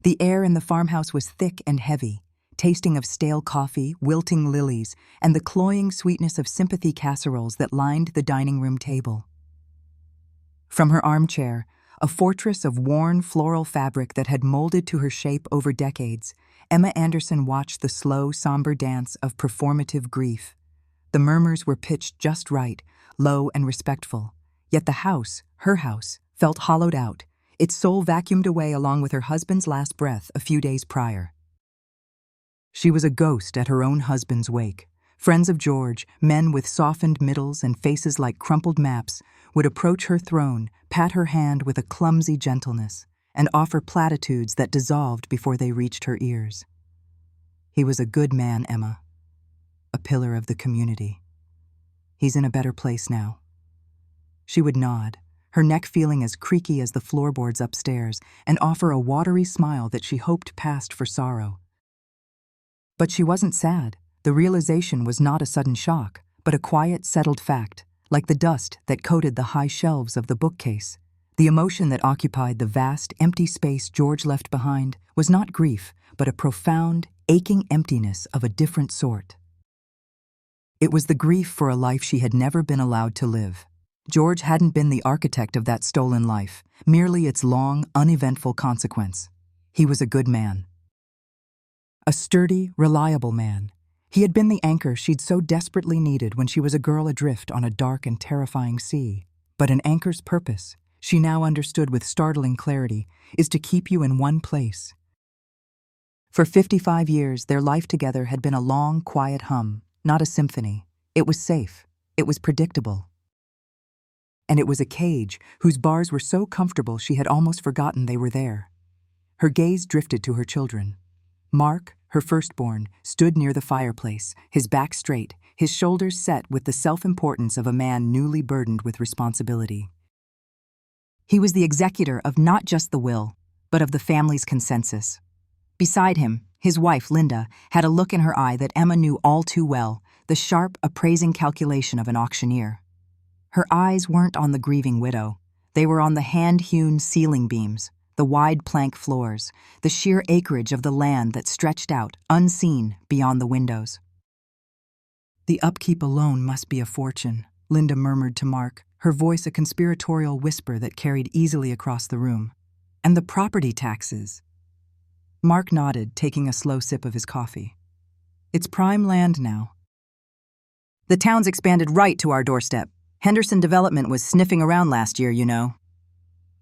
The air in the farmhouse was thick and heavy, tasting of stale coffee, wilting lilies, and the cloying sweetness of sympathy casseroles that lined the dining room table. From her armchair, a fortress of worn floral fabric that had molded to her shape over decades, Emma Anderson watched the slow, somber dance of performative grief. The murmurs were pitched just right, low and respectful, yet the house, her house, felt hollowed out, its soul vacuumed away along with her husband's last breath a few days prior. She was a ghost at her own husband's wake. Friends of George, men with softened middles and faces like crumpled maps, would approach her throne, pat her hand with a clumsy gentleness, and offer platitudes that dissolved before they reached her ears. He was a good man, Emma. A pillar of the community. He's in a better place now. She would nod, her neck feeling as creaky as the floorboards upstairs, and offer a watery smile that she hoped passed for sorrow. But she wasn't sad. The realization was not a sudden shock, but a quiet, settled fact, like the dust that coated the high shelves of the bookcase. The emotion that occupied the vast, empty space George left behind was not grief, but a profound, aching emptiness of a different sort. It was the grief for a life she had never been allowed to live. George hadn't been the architect of that stolen life, merely its long, uneventful consequence. He was a good man. A sturdy, reliable man. He had been the anchor she'd so desperately needed when she was a girl adrift on a dark and terrifying sea. But an anchor's purpose, she now understood with startling clarity, is to keep you in one place. For 55 years, their life together had been a long, quiet hum, not a symphony. It was safe. It was predictable. And it was a cage whose bars were so comfortable she had almost forgotten they were there. Her gaze drifted to her children. Mark, her firstborn, stood near the fireplace, his back straight, his shoulders set with the self-importance of a man newly burdened with responsibility. He was the executor of not just the will, but of the family's consensus. Beside him, his wife, Linda, had a look in her eye that Emma knew all too well, the sharp, appraising calculation of an auctioneer. Her eyes weren't on the grieving widow. They were on the hand-hewn ceiling beams, the wide plank floors, the sheer acreage of the land that stretched out, unseen, beyond the windows. The upkeep alone must be a fortune, Linda murmured to Mark, her voice a conspiratorial whisper that carried easily across the room. And the property taxes. Mark nodded, taking a slow sip of his coffee. It's prime land now. The town's expanded right to our doorstep. Henderson Development was sniffing around last year, you know.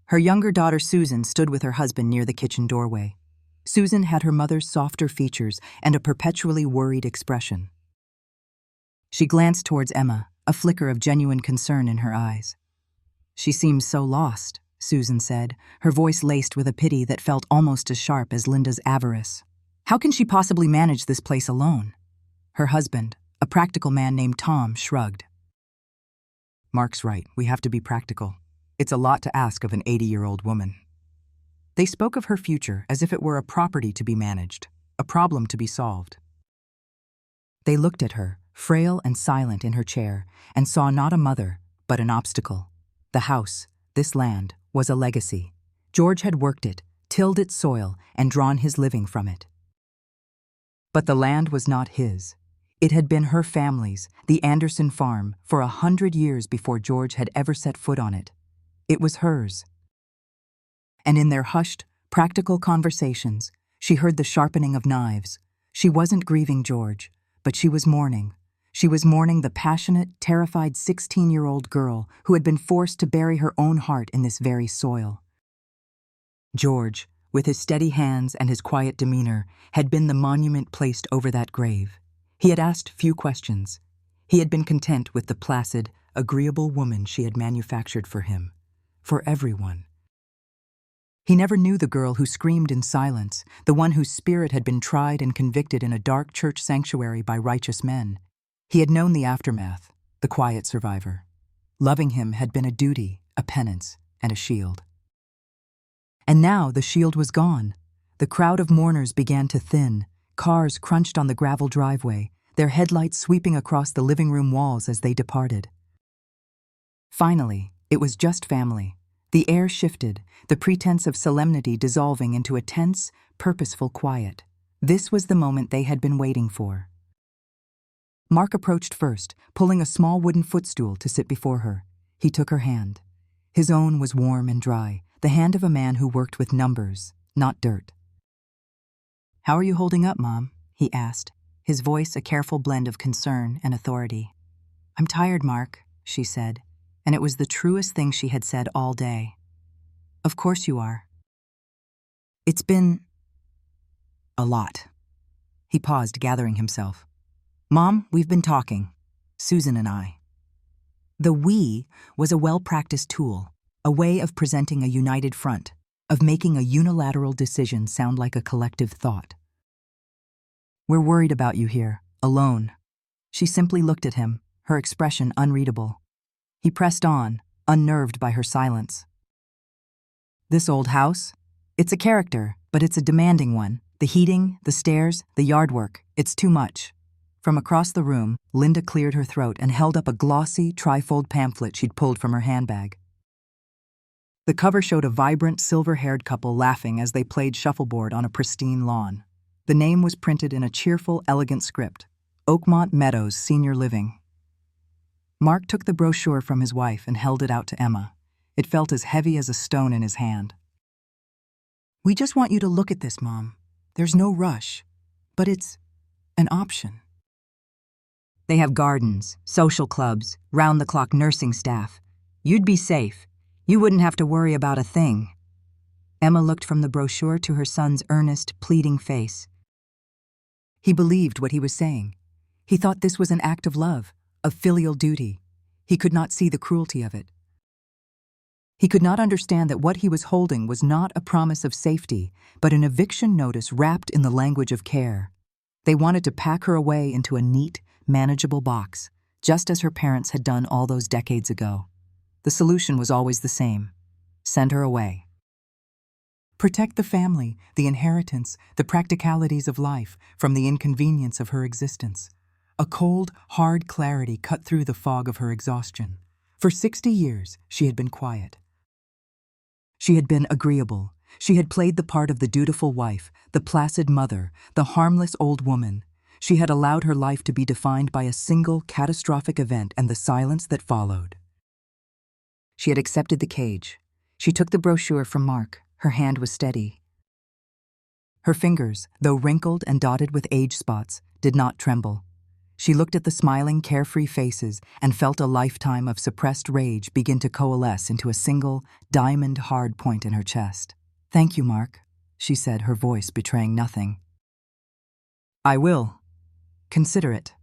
Her younger daughter Susan stood with her husband near the kitchen doorway. Susan had her mother's softer features and a perpetually worried expression. She glanced towards Emma, a flicker of genuine concern in her eyes. She seems so lost, Susan said, her voice laced with a pity that felt almost as sharp as Linda's avarice. How can she possibly manage this place alone? Her husband, a practical man named Tom, shrugged. Mark's right, we have to be practical. It's a lot to ask of an 80-year-old woman. They spoke of her future as if it were a property to be managed, a problem to be solved. They looked at her, frail and silent in her chair, and saw not a mother, but an obstacle. The house, this land, was a legacy. George had worked it, tilled its soil, and drawn his living from it. But the land was not his. It had been her family's, the Anderson farm, for 100 years before George had ever set foot on it. It was hers. And in their hushed, practical conversations, she heard the sharpening of knives. She wasn't grieving George, but she was mourning. She was mourning the passionate, terrified 16-year-old girl who had been forced to bury her own heart in this very soil. George, with his steady hands and his quiet demeanor, had been the monument placed over that grave. He had asked few questions. He had been content with the placid, agreeable woman she had manufactured for him. For everyone. He never knew the girl who screamed in silence, the one whose spirit had been tried and convicted in a dark church sanctuary by righteous men. He had known the aftermath, the quiet survivor. Loving him had been a duty, a penance, and a shield. And now the shield was gone. The crowd of mourners began to thin. Cars crunched on the gravel driveway, their headlights sweeping across the living room walls as they departed. Finally, it was just family. The air shifted, the pretense of solemnity dissolving into a tense, purposeful quiet. This was the moment they had been waiting for. Mark approached first, pulling a small wooden footstool to sit before her. He took her hand. His own was warm and dry, the hand of a man who worked with numbers, not dirt. "How are you holding up, Mom?" he asked, his voice a careful blend of concern and authority. "I'm tired, Mark," she said, and it was the truest thing she had said all day. "Of course you are." "It's been a lot." He paused, gathering himself. "Mom, we've been talking. Susan and I." The "we" was a well-practiced tool, a way of presenting a united front, of making a unilateral decision sound like a collective thought. "We're worried about you here, alone." She simply looked at him, her expression unreadable. He pressed on, unnerved by her silence. "This old house? It's a character, but it's a demanding one. The heating, the stairs, the yard work, it's too much." From across the room, Linda cleared her throat and held up a glossy, trifold pamphlet she'd pulled from her handbag. The cover showed a vibrant, silver-haired couple laughing as they played shuffleboard on a pristine lawn. The name was printed in a cheerful, elegant script: Oakmont Meadows Senior Living. Mark took the brochure from his wife and held it out to Emma. It felt as heavy as a stone in his hand. "We just want you to look at this, Mom. There's no rush, but it's an option." "They have gardens, social clubs, round-the-clock nursing staff. You'd be safe. You wouldn't have to worry about a thing." Emma looked from the brochure to her son's earnest, pleading face. He believed what he was saying. He thought this was an act of love, of filial duty. He could not see the cruelty of it. He could not understand that what he was holding was not a promise of safety, but an eviction notice wrapped in the language of care. They wanted to pack her away into a neat, manageable box, just as her parents had done all those decades ago. The solution was always the same: send her away. Protect the family, the inheritance, the practicalities of life from the inconvenience of her existence. A cold, hard clarity cut through the fog of her exhaustion. For 60 years, she had been quiet. She had been agreeable. She had played the part of the dutiful wife, the placid mother, the harmless old woman. She had allowed her life to be defined by a single catastrophic event and the silence that followed. She had accepted the cage. She took the brochure from Mark. Her hand was steady. Her fingers, though wrinkled and dotted with age spots, did not tremble. She looked at the smiling, carefree faces and felt a lifetime of suppressed rage begin to coalesce into a single, diamond-hard point in her chest. "Thank you, Mark," she said, her voice betraying nothing. "I will. Consider it."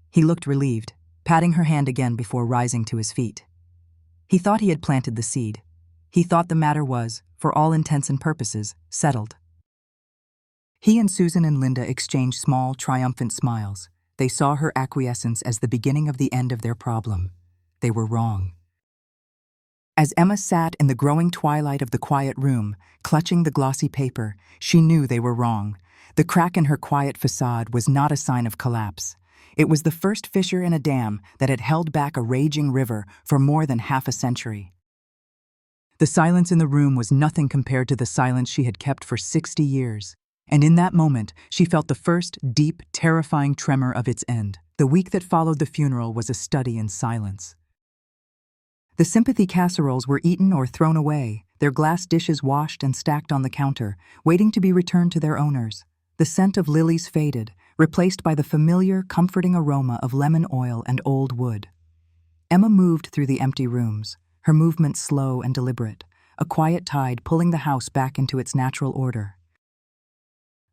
He looked relieved, patting her hand again before rising to his feet. He thought he had planted the seed. He thought the matter was, for all intents and purposes, settled. He and Susan and Linda exchanged small, triumphant smiles. They saw her acquiescence as the beginning of the end of their problem. They were wrong. As Emma sat in the growing twilight of the quiet room, clutching the glossy paper, she knew they were wrong. The crack in her quiet facade was not a sign of collapse. It was the first fissure in a dam that had held back a raging river for more than half a century. The silence in the room was nothing compared to the silence she had kept for 60 years. And in that moment, she felt the first deep, terrifying tremor of its end. The week that followed the funeral was a study in silence. The sympathy casseroles were eaten or thrown away, their glass dishes washed and stacked on the counter, waiting to be returned to their owners. The scent of lilies faded, replaced by the familiar, comforting aroma of lemon oil and old wood. Emma moved through the empty rooms, her movements slow and deliberate, a quiet tide pulling the house back into its natural order.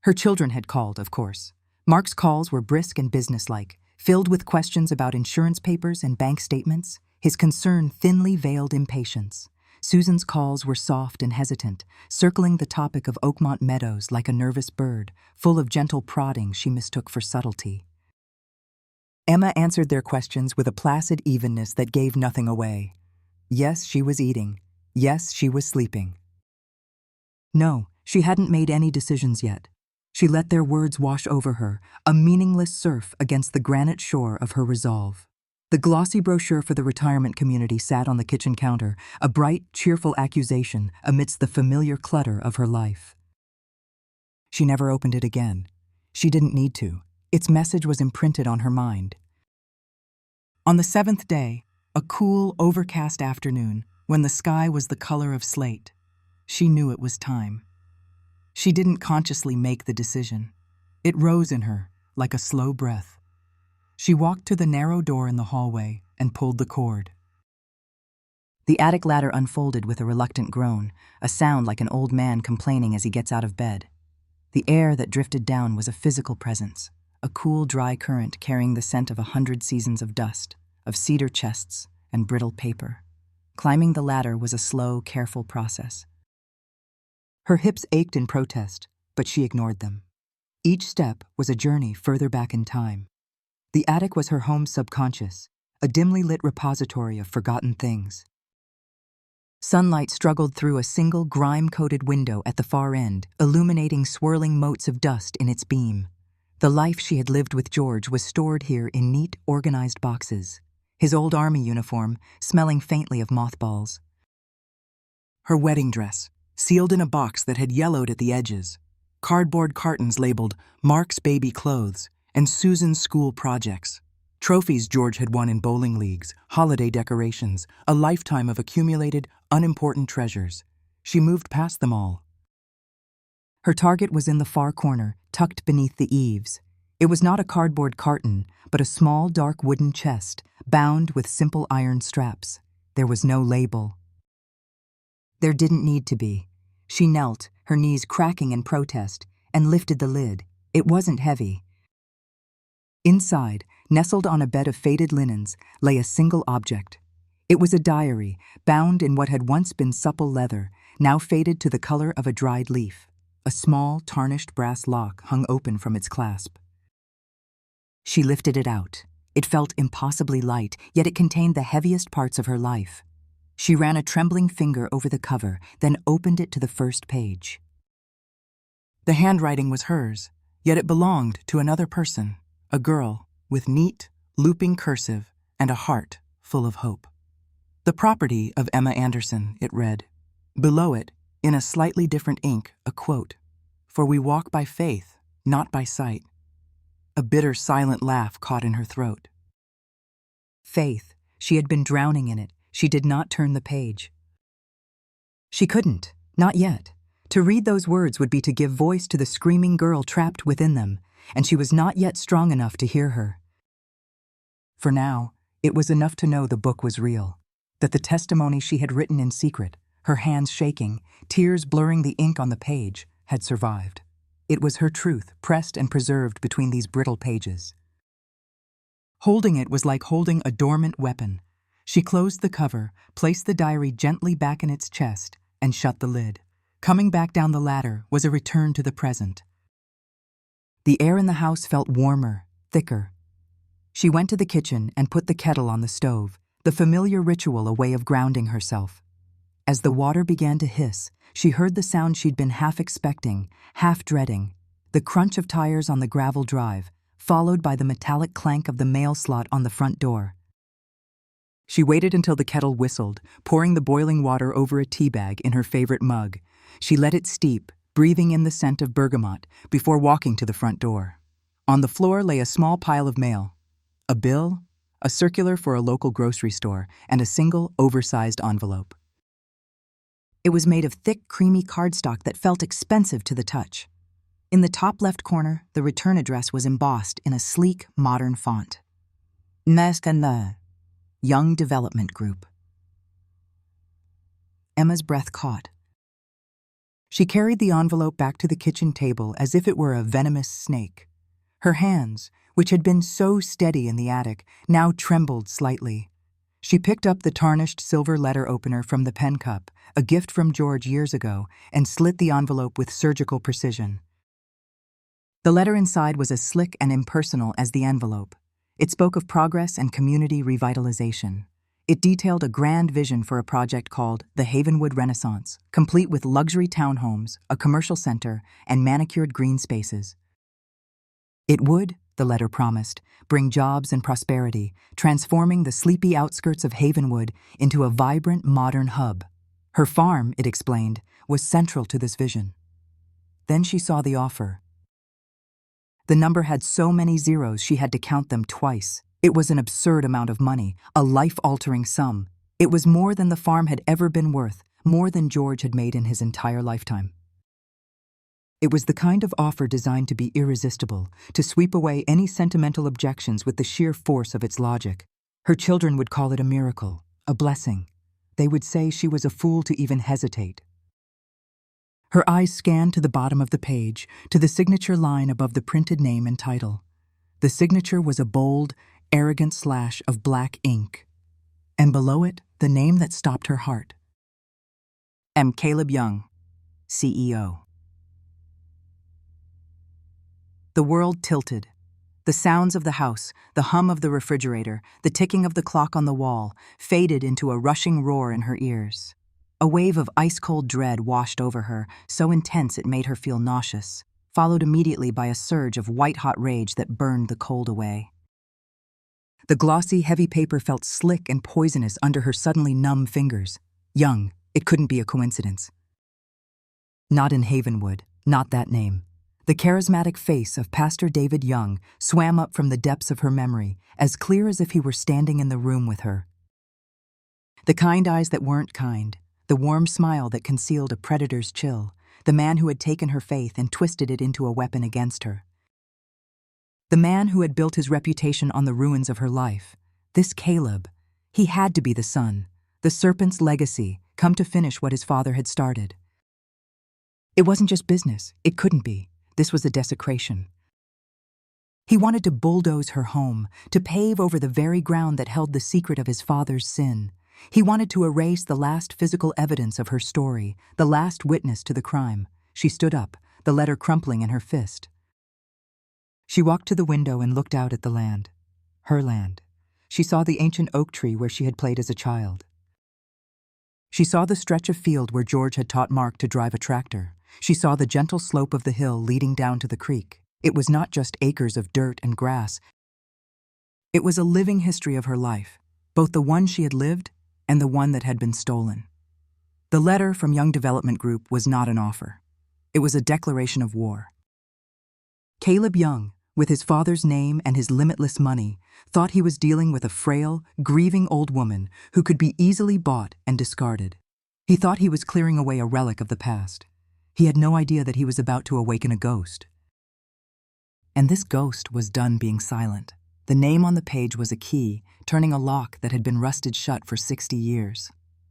Her children had called, of course. Mark's calls were brisk and businesslike, filled with questions about insurance papers and bank statements, his concern thinly veiled impatience. Susan's calls were soft and hesitant, circling the topic of Oakmont Meadows like a nervous bird, full of gentle prodding she mistook for subtlety. Emma answered their questions with a placid evenness that gave nothing away. Yes, she was eating. Yes, she was sleeping. No, she hadn't made any decisions yet. She let their words wash over her, a meaningless surf against the granite shore of her resolve. The glossy brochure for the retirement community sat on the kitchen counter, a bright, cheerful accusation amidst the familiar clutter of her life. She never opened it again. She didn't need to. Its message was imprinted on her mind. On the 7th day, a cool, overcast afternoon, when the sky was the color of slate, she knew it was time. She didn't consciously make the decision. It rose in her, like a slow breath. She walked to the narrow door in the hallway and pulled the cord. The attic ladder unfolded with a reluctant groan, a sound like an old man complaining as he gets out of bed. The air that drifted down was a physical presence, a cool, dry current carrying the scent of 100 seasons of dust, of cedar chests and brittle paper. Climbing the ladder was a slow, careful process. Her hips ached in protest, but she ignored them. Each step was a journey further back in time. The attic was her home's subconscious, a dimly lit repository of forgotten things. Sunlight struggled through a single grime-coated window at the far end, illuminating swirling motes of dust in its beam. The life she had lived with George was stored here in neat, organized boxes, his old army uniform smelling faintly of mothballs. Her wedding dress, sealed in a box that had yellowed at the edges, cardboard cartons labeled Mark's baby clothes and Susan's school projects, trophies George had won in bowling leagues, holiday decorations, a lifetime of accumulated, unimportant treasures. She moved past them all. Her target was in the far corner, tucked beneath the eaves. It was not a cardboard carton, but a small, dark wooden chest, bound with simple iron straps. There was no label. There didn't need to be. She knelt, her knees cracking in protest, and lifted the lid. It wasn't heavy. Inside, nestled on a bed of faded linens, lay a single object. It was a diary, bound in what had once been supple leather, now faded to the color of a dried leaf. A small, tarnished brass lock hung open from its clasp. She lifted it out. It felt impossibly light, yet it contained the heaviest parts of her life. She ran a trembling finger over the cover, then opened it to the first page. The handwriting was hers, yet it belonged to another person, a girl with neat, looping cursive and a heart full of hope. The property of Emma Anderson, it read. Below it, in a slightly different ink, a quote, "For we walk by faith, not by sight." A bitter, silent laugh caught in her throat. Faith. She had been drowning in it. She did not turn the page. She couldn't, not yet. To read those words would be to give voice to the screaming girl trapped within them, and she was not yet strong enough to hear her. For now, it was enough to know the book was real, that the testimony she had written in secret, her hands shaking, tears blurring the ink on the page, had survived. It was her truth, pressed and preserved between these brittle pages. Holding it was like holding a dormant weapon. She closed the cover, placed the diary gently back in its chest, and shut the lid. Coming back down the ladder was a return to the present. The air in the house felt warmer, thicker. She went to the kitchen and put the kettle on the stove, the familiar ritual a way of grounding herself. As the water began to hiss, she heard the sound she'd been half expecting, half dreading, the crunch of tires on the gravel drive, followed by the metallic clank of the mail slot on the front door. She waited until the kettle whistled, pouring the boiling water over a tea bag in her favorite mug. She let it steep, breathing in the scent of bergamot, before walking to the front door. On the floor lay a small pile of mail. A bill, a circular for a local grocery store, and a single, oversized envelope. It was made of thick, creamy cardstock that felt expensive to the touch. In the top left corner, the return address was embossed in a sleek, modern font. Nescana, Young Development Group. Emma's breath caught. She carried the envelope back to the kitchen table as if it were a venomous snake. Her hands, which had been so steady in the attic, now trembled slightly. She picked up the tarnished silver letter opener from the pen cup, a gift from George years ago, and slit the envelope with surgical precision. The letter inside was as slick and impersonal as the envelope. It spoke of progress and community revitalization. It detailed a grand vision for a project called the Havenwood Renaissance, complete with luxury townhomes, a commercial center, and manicured green spaces. It would, the letter promised, bring jobs and prosperity, transforming the sleepy outskirts of Havenwood into a vibrant, modern hub. Her farm, it explained, was central to this vision. Then she saw the offer. The number had so many zeros she had to count them twice. It was an absurd amount of money, a life-altering sum. It was more than the farm had ever been worth, more than George had made in his entire lifetime. It was the kind of offer designed to be irresistible, to sweep away any sentimental objections with the sheer force of its logic. Her children would call it a miracle, a blessing. They would say she was a fool to even hesitate. Her eyes scanned to the bottom of the page, to the signature line above the printed name and title. The signature was a bold, arrogant slash of black ink. And below it, the name that stopped her heart. M. Caleb Young, CEO. The world tilted. The sounds of the house, the hum of the refrigerator, the ticking of the clock on the wall, faded into a rushing roar in her ears. A wave of ice-cold dread washed over her, so intense it made her feel nauseous, followed immediately by a surge of white-hot rage that burned the cold away. The glossy, heavy paper felt slick and poisonous under her suddenly numb fingers. Young, it couldn't be a coincidence. Not in Havenwood, not that name. The charismatic face of Pastor David Young swam up from the depths of her memory, as clear as if he were standing in the room with her. The kind eyes that weren't kind, the warm smile that concealed a predator's chill, the man who had taken her faith and twisted it into a weapon against her. The man who had built his reputation on the ruins of her life. This Caleb, he had to be the son, the serpent's legacy, come to finish what his father had started. It wasn't just business, it couldn't be. This was a desecration. He wanted to bulldoze her home, to pave over the very ground that held the secret of his father's sin. He wanted to erase the last physical evidence of her story, the last witness to the crime. She stood up, the letter crumpling in her fist. She walked to the window and looked out at the land. Her land. She saw the ancient oak tree where she had played as a child. She saw the stretch of field where George had taught Mark to drive a tractor. She saw the gentle slope of the hill leading down to the creek. It was not just acres of dirt and grass. It was a living history of her life, both the one she had lived and the one that had been stolen. The letter from Young Development Group was not an offer. It was a declaration of war. Caleb Young, with his father's name and his limitless money, thought he was dealing with a frail, grieving old woman who could be easily bought and discarded. He thought he was clearing away a relic of the past. He had no idea that he was about to awaken a ghost. And this ghost was done being silent. The name on the page was a key, turning a lock that had been rusted shut for 60 years.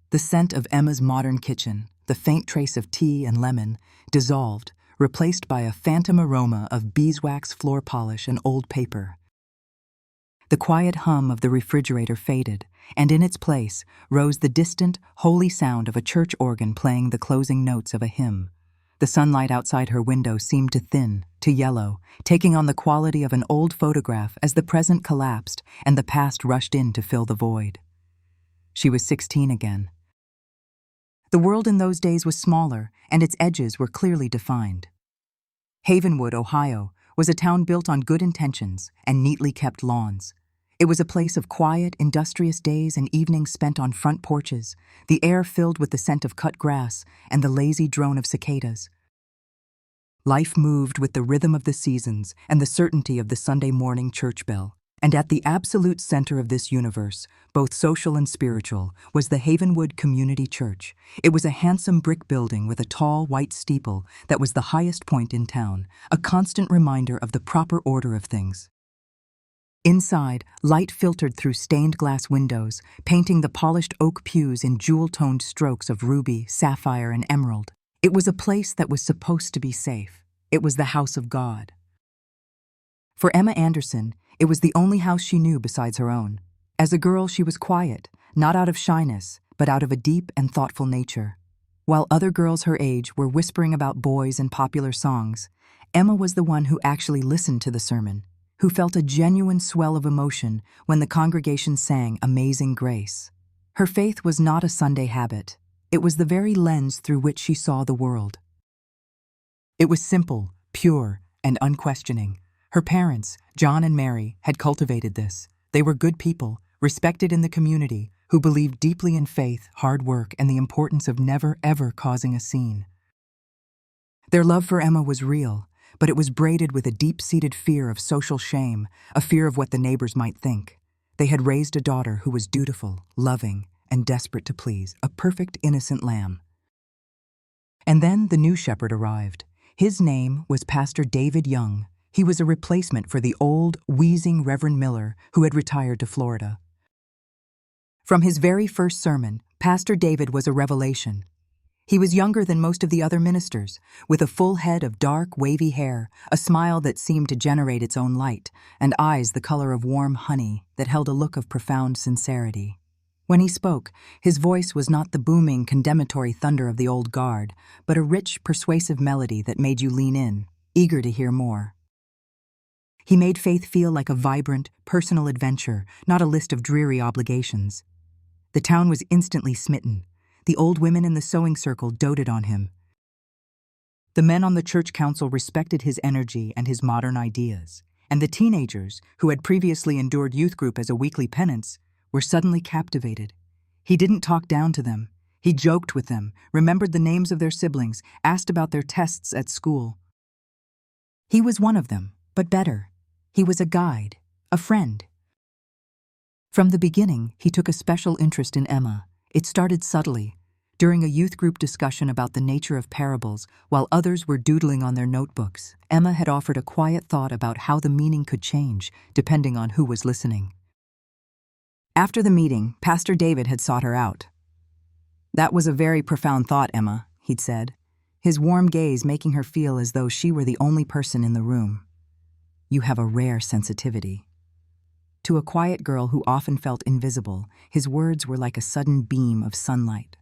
The scent of Emma's modern kitchen, the faint trace of tea and lemon, dissolved, replaced by a phantom aroma of beeswax floor polish and old paper. The quiet hum of the refrigerator faded, and in its place rose the distant, holy sound of a church organ playing the closing notes of a hymn. The sunlight outside her window seemed to thin, to yellow, taking on the quality of an old photograph as the present collapsed and the past rushed in to fill the void. She was 16 again. The world in those days was smaller, and its edges were clearly defined. Havenwood, Ohio, was a town built on good intentions and neatly kept lawns. It was a place of quiet, industrious days and evenings spent on front porches, the air filled with the scent of cut grass and the lazy drone of cicadas. Life moved with the rhythm of the seasons and the certainty of the Sunday morning church bell. And at the absolute center of this universe, both social and spiritual, was the Havenwood Community Church. It was a handsome brick building with a tall, white steeple that was the highest point in town, a constant reminder of the proper order of things. Inside, light filtered through stained glass windows, painting the polished oak pews in jewel-toned strokes of ruby, sapphire, and emerald. It was a place that was supposed to be safe. It was the house of God. For Emma Anderson, it was the only house she knew besides her own. As a girl, she was quiet, not out of shyness, but out of a deep and thoughtful nature. While other girls her age were whispering about boys and popular songs, Emma was the one who actually listened to the sermon, who felt a genuine swell of emotion when the congregation sang Amazing Grace. Her faith was not a Sunday habit. It was the very lens through which she saw the world. It was simple, pure, and unquestioning. Her parents, John and Mary, had cultivated this. They were good people, respected in the community, who believed deeply in faith, hard work, and the importance of never, ever causing a scene. Their love for Emma was real, but it was braided with a deep-seated fear of social shame, a fear of what the neighbors might think. They had raised a daughter who was dutiful, loving, and desperate to please, a perfect, innocent lamb. And then the new shepherd arrived. His name was Pastor David Young. He was a replacement for the old, wheezing Reverend Miller who had retired to Florida. From his very first sermon, Pastor David was a revelation. He was younger than most of the other ministers, with a full head of dark, wavy hair, a smile that seemed to generate its own light, and eyes the color of warm honey that held a look of profound sincerity. When he spoke, his voice was not the booming, condemnatory thunder of the old guard, but a rich, persuasive melody that made you lean in, eager to hear more. He made faith feel like a vibrant, personal adventure, not a list of dreary obligations. The town was instantly smitten. The old women in the sewing circle doted on him. The men on the church council respected his energy and his modern ideas, and the teenagers, who had previously endured youth group as a weekly penance, were suddenly captivated. He didn't talk down to them. He joked with them, remembered the names of their siblings, asked about their tests at school. He was one of them, but better. He was a guide, a friend. From the beginning, he took a special interest in Emma. It started subtly, during a youth group discussion about the nature of parables, while others were doodling on their notebooks. Emma had offered a quiet thought about how the meaning could change, depending on who was listening. After the meeting, Pastor David had sought her out. "That was a very profound thought, Emma," he'd said, his warm gaze making her feel as though she were the only person in the room. "You have a rare sensitivity." To a quiet girl who often felt invisible, his words were like a sudden beam of sunlight.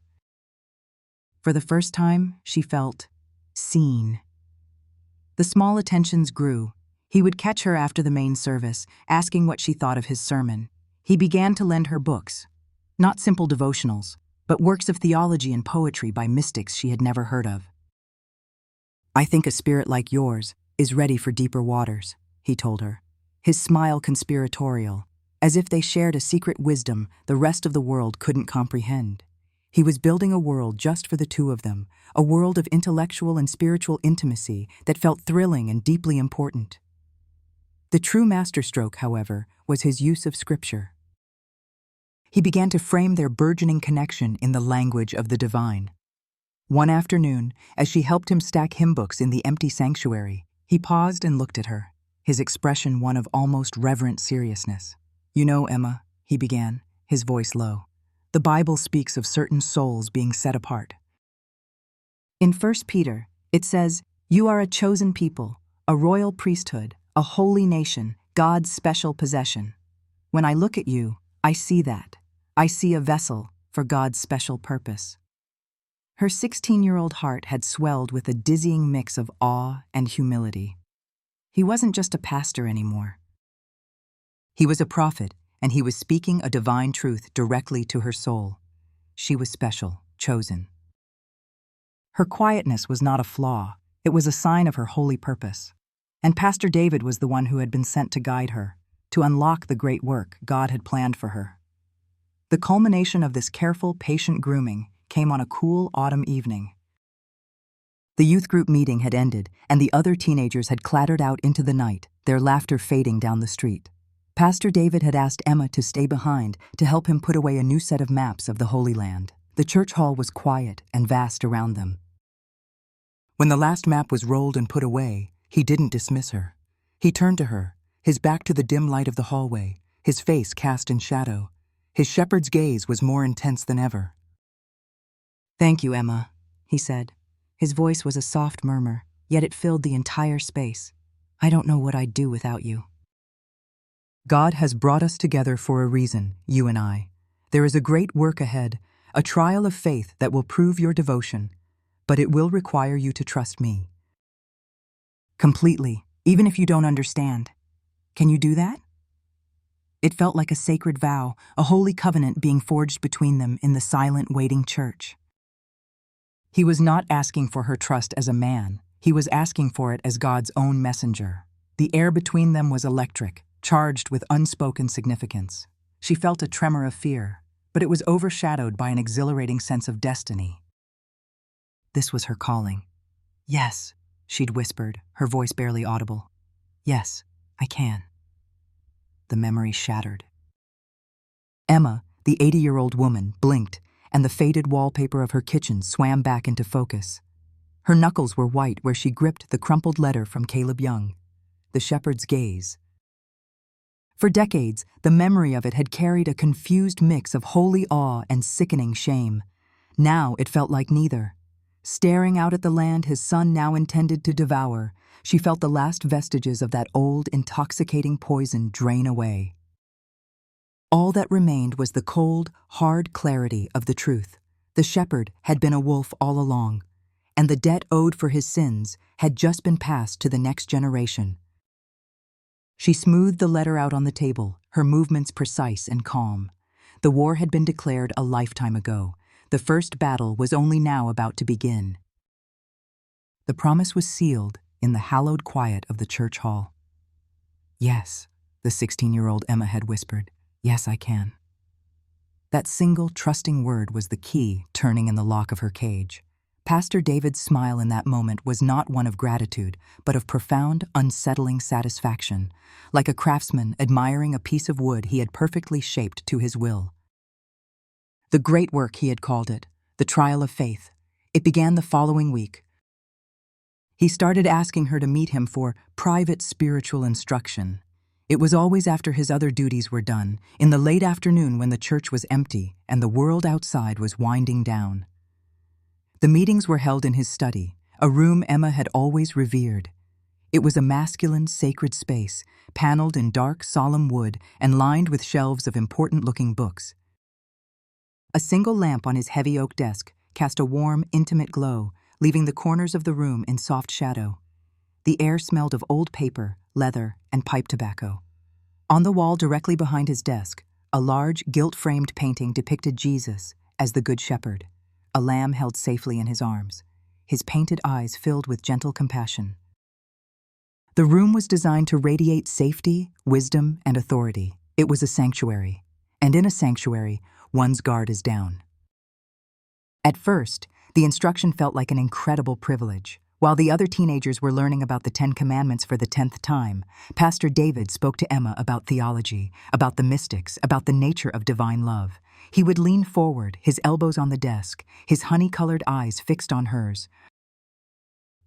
For the first time, she felt seen. The small attentions grew. He would catch her after the main service, asking what she thought of his sermon. He began to lend her books, not simple devotionals, but works of theology and poetry by mystics she had never heard of. "I think a spirit like yours is ready for deeper waters," he told her, his smile conspiratorial, as if they shared a secret wisdom the rest of the world couldn't comprehend. He was building a world just for the two of them, a world of intellectual and spiritual intimacy that felt thrilling and deeply important. The true masterstroke, however, was his use of Scripture. He began to frame their burgeoning connection in the language of the divine. One afternoon, as she helped him stack hymn books in the empty sanctuary, he paused and looked at her, his expression one of almost reverent seriousness. "You know, Emma," he began, his voice low, "the Bible speaks of certain souls being set apart. In 1 Peter, it says, 'You are a chosen people, a royal priesthood, a holy nation, God's special possession.' When I look at you, I see that. I see a vessel for God's special purpose." Her 16-year-old heart had swelled with a dizzying mix of awe and humility. He wasn't just a pastor anymore. He was a prophet, and he was speaking a divine truth directly to her soul. She was special, chosen. Her quietness was not a flaw. It was a sign of her holy purpose. And Pastor David was the one who had been sent to guide her, to unlock the great work God had planned for her. The culmination of this careful, patient grooming came on a cool autumn evening. The youth group meeting had ended, and the other teenagers had clattered out into the night, their laughter fading down the street. Pastor David had asked Emma to stay behind to help him put away a new set of maps of the Holy Land. The church hall was quiet and vast around them. When the last map was rolled and put away, he didn't dismiss her. He turned to her, his back to the dim light of the hallway, his face cast in shadow. His shepherd's gaze was more intense than ever. "Thank you, Emma," he said. His voice was a soft murmur, yet it filled the entire space. "I don't know what I'd do without you." God has brought us together for a reason, you and I. There is a great work ahead, a trial of faith that will prove your devotion, but it will require you to trust me. Completely, even if you don't understand. Can you do that? It felt like a sacred vow, a holy covenant being forged between them in the silent, waiting church. He was not asking for her trust as a man. He was asking for it as God's own messenger. The air between them was electric, charged with unspoken significance. She felt a tremor of fear, but it was overshadowed by an exhilarating sense of destiny. This was her calling. "Yes," she'd whispered, her voice barely audible. "Yes, I can." The memory shattered. Emma, the 80-year-old woman, blinked, and the faded wallpaper of her kitchen swam back into focus. Her knuckles were white where she gripped the crumpled letter from Caleb Young, The Shepherd's Gaze. For decades, the memory of it had carried a confused mix of holy awe and sickening shame. Now it felt like neither. Staring out at the land his son now intended to devour, she felt the last vestiges of that old, intoxicating poison drain away. All that remained was the cold, hard clarity of the truth. The shepherd had been a wolf all along, and the debt owed for his sins had just been passed to the next generation. She smoothed the letter out on the table, her movements precise and calm. The war had been declared a lifetime ago. The first battle was only now about to begin. The promise was sealed in the hallowed quiet of the church hall. "Yes," the 16-year-old Emma had whispered. "Yes, I can." That single, trusting word was the key turning in the lock of her cage. Pastor David's smile in that moment was not one of gratitude, but of profound, unsettling satisfaction, like a craftsman admiring a piece of wood he had perfectly shaped to his will. The great work, he had called it, the trial of faith. It began the following week. He started asking her to meet him for private spiritual instruction. It was always after his other duties were done, in the late afternoon when the church was empty and the world outside was winding down. The meetings were held in his study, a room Emma had always revered. It was a masculine, sacred space, paneled in dark, solemn wood and lined with shelves of important-looking books. A single lamp on his heavy oak desk cast a warm, intimate glow, leaving the corners of the room in soft shadow. The air smelled of old paper, leather, and pipe tobacco. On the wall directly behind his desk, a large, gilt-framed painting depicted Jesus as the Good Shepherd, a lamb held safely in his arms, his painted eyes filled with gentle compassion. The room was designed to radiate safety, wisdom, and authority. It was a sanctuary, and in a sanctuary, one's guard is down. At first, the instruction felt like an incredible privilege. While the other teenagers were learning about the 10 Commandments for the 10th time, Pastor David spoke to Emma about theology, about the mystics, about the nature of divine love. He would lean forward, his elbows on the desk, his honey-colored eyes fixed on hers.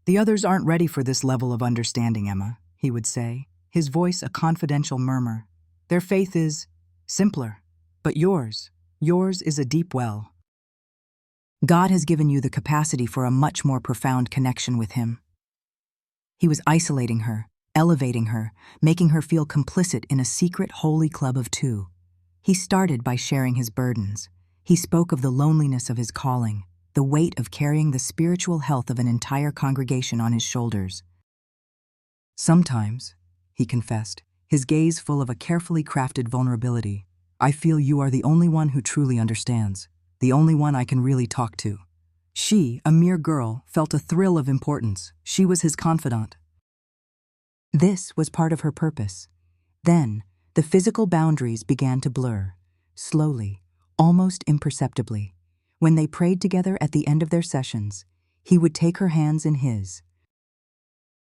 "The others aren't ready for this level of understanding, Emma," he would say, his voice a confidential murmur. "Their faith is simpler, but yours is a deep well. God has given you the capacity for a much more profound connection with Him." He was isolating her, elevating her, making her feel complicit in a secret holy club of two. He started by sharing his burdens. He spoke of the loneliness of his calling, the weight of carrying the spiritual health of an entire congregation on his shoulders. "Sometimes," he confessed, his gaze full of a carefully crafted vulnerability, "I feel you are the only one who truly understands, the only one I can really talk to." She, a mere girl, felt a thrill of importance. She was his confidant. This was part of her purpose. Then, the physical boundaries began to blur, slowly, almost imperceptibly. When they prayed together at the end of their sessions, he would take her hands in his.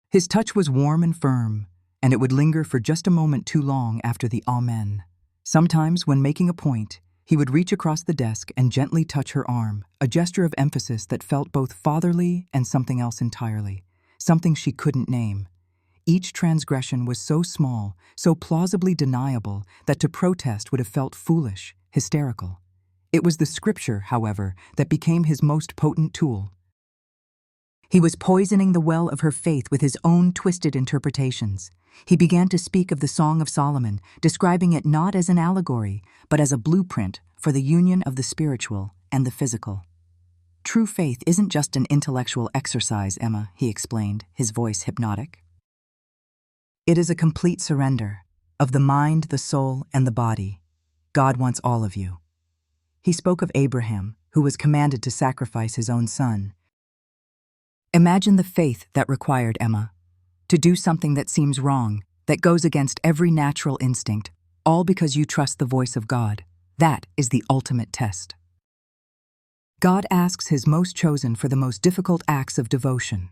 His touch was warm and firm, and it would linger for just a moment too long after the Amen. Sometimes, when making a point, he would reach across the desk and gently touch her arm, a gesture of emphasis that felt both fatherly and something else entirely, something she couldn't name. Each transgression was so small, so plausibly deniable, that to protest would have felt foolish, hysterical. It was the scripture, however, that became his most potent tool. He was poisoning the well of her faith with his own twisted interpretations. He began to speak of the Song of Solomon, describing it not as an allegory, but as a blueprint for the union of the spiritual and the physical. "True faith isn't just an intellectual exercise, Emma," he explained, his voice hypnotic. "It is a complete surrender of the mind, the soul, and the body. God wants all of you." He spoke of Abraham, who was commanded to sacrifice his own son. Imagine the faith that required, Emma. to do something that seems wrong, that goes against every natural instinct, all because you trust the voice of God. That is the ultimate test. God asks his most chosen for the most difficult acts of devotion.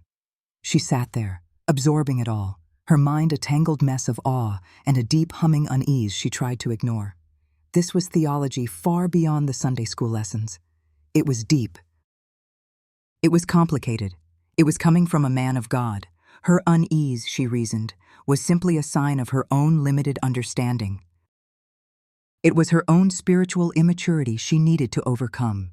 She sat there, absorbing it all, her mind a tangled mess of awe and a deep humming unease she tried to ignore. This was theology far beyond the Sunday school lessons. It was deep. It was complicated. It was coming from a man of God. Her unease, she reasoned, was simply a sign of her own limited understanding. It was her own spiritual immaturity she needed to overcome.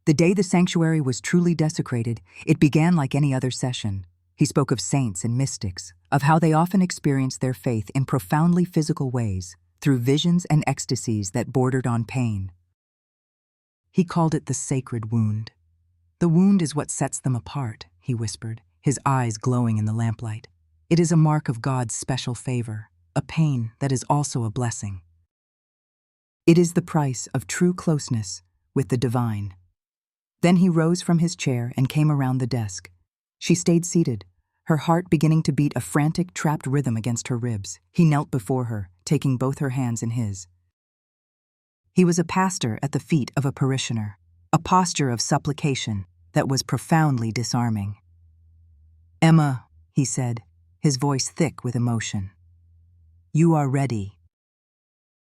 The day the sanctuary was truly desecrated, it began like any other session. He spoke of saints and mystics, of how they often experienced their faith in profoundly physical ways, through visions and ecstasies that bordered on pain. He called it the sacred wound. The wound is what sets them apart, he whispered, his eyes glowing in the lamplight. It is a mark of God's special favor, a pain that is also a blessing. It is the price of true closeness with the divine. Then he rose from his chair and came around the desk. She stayed seated, her heart beginning to beat a frantic, trapped rhythm against her ribs. He knelt before her, taking both her hands in his. He was a pastor at the feet of a parishioner, a posture of supplication that was profoundly disarming. "Emma," he said, his voice thick with emotion. "You are ready.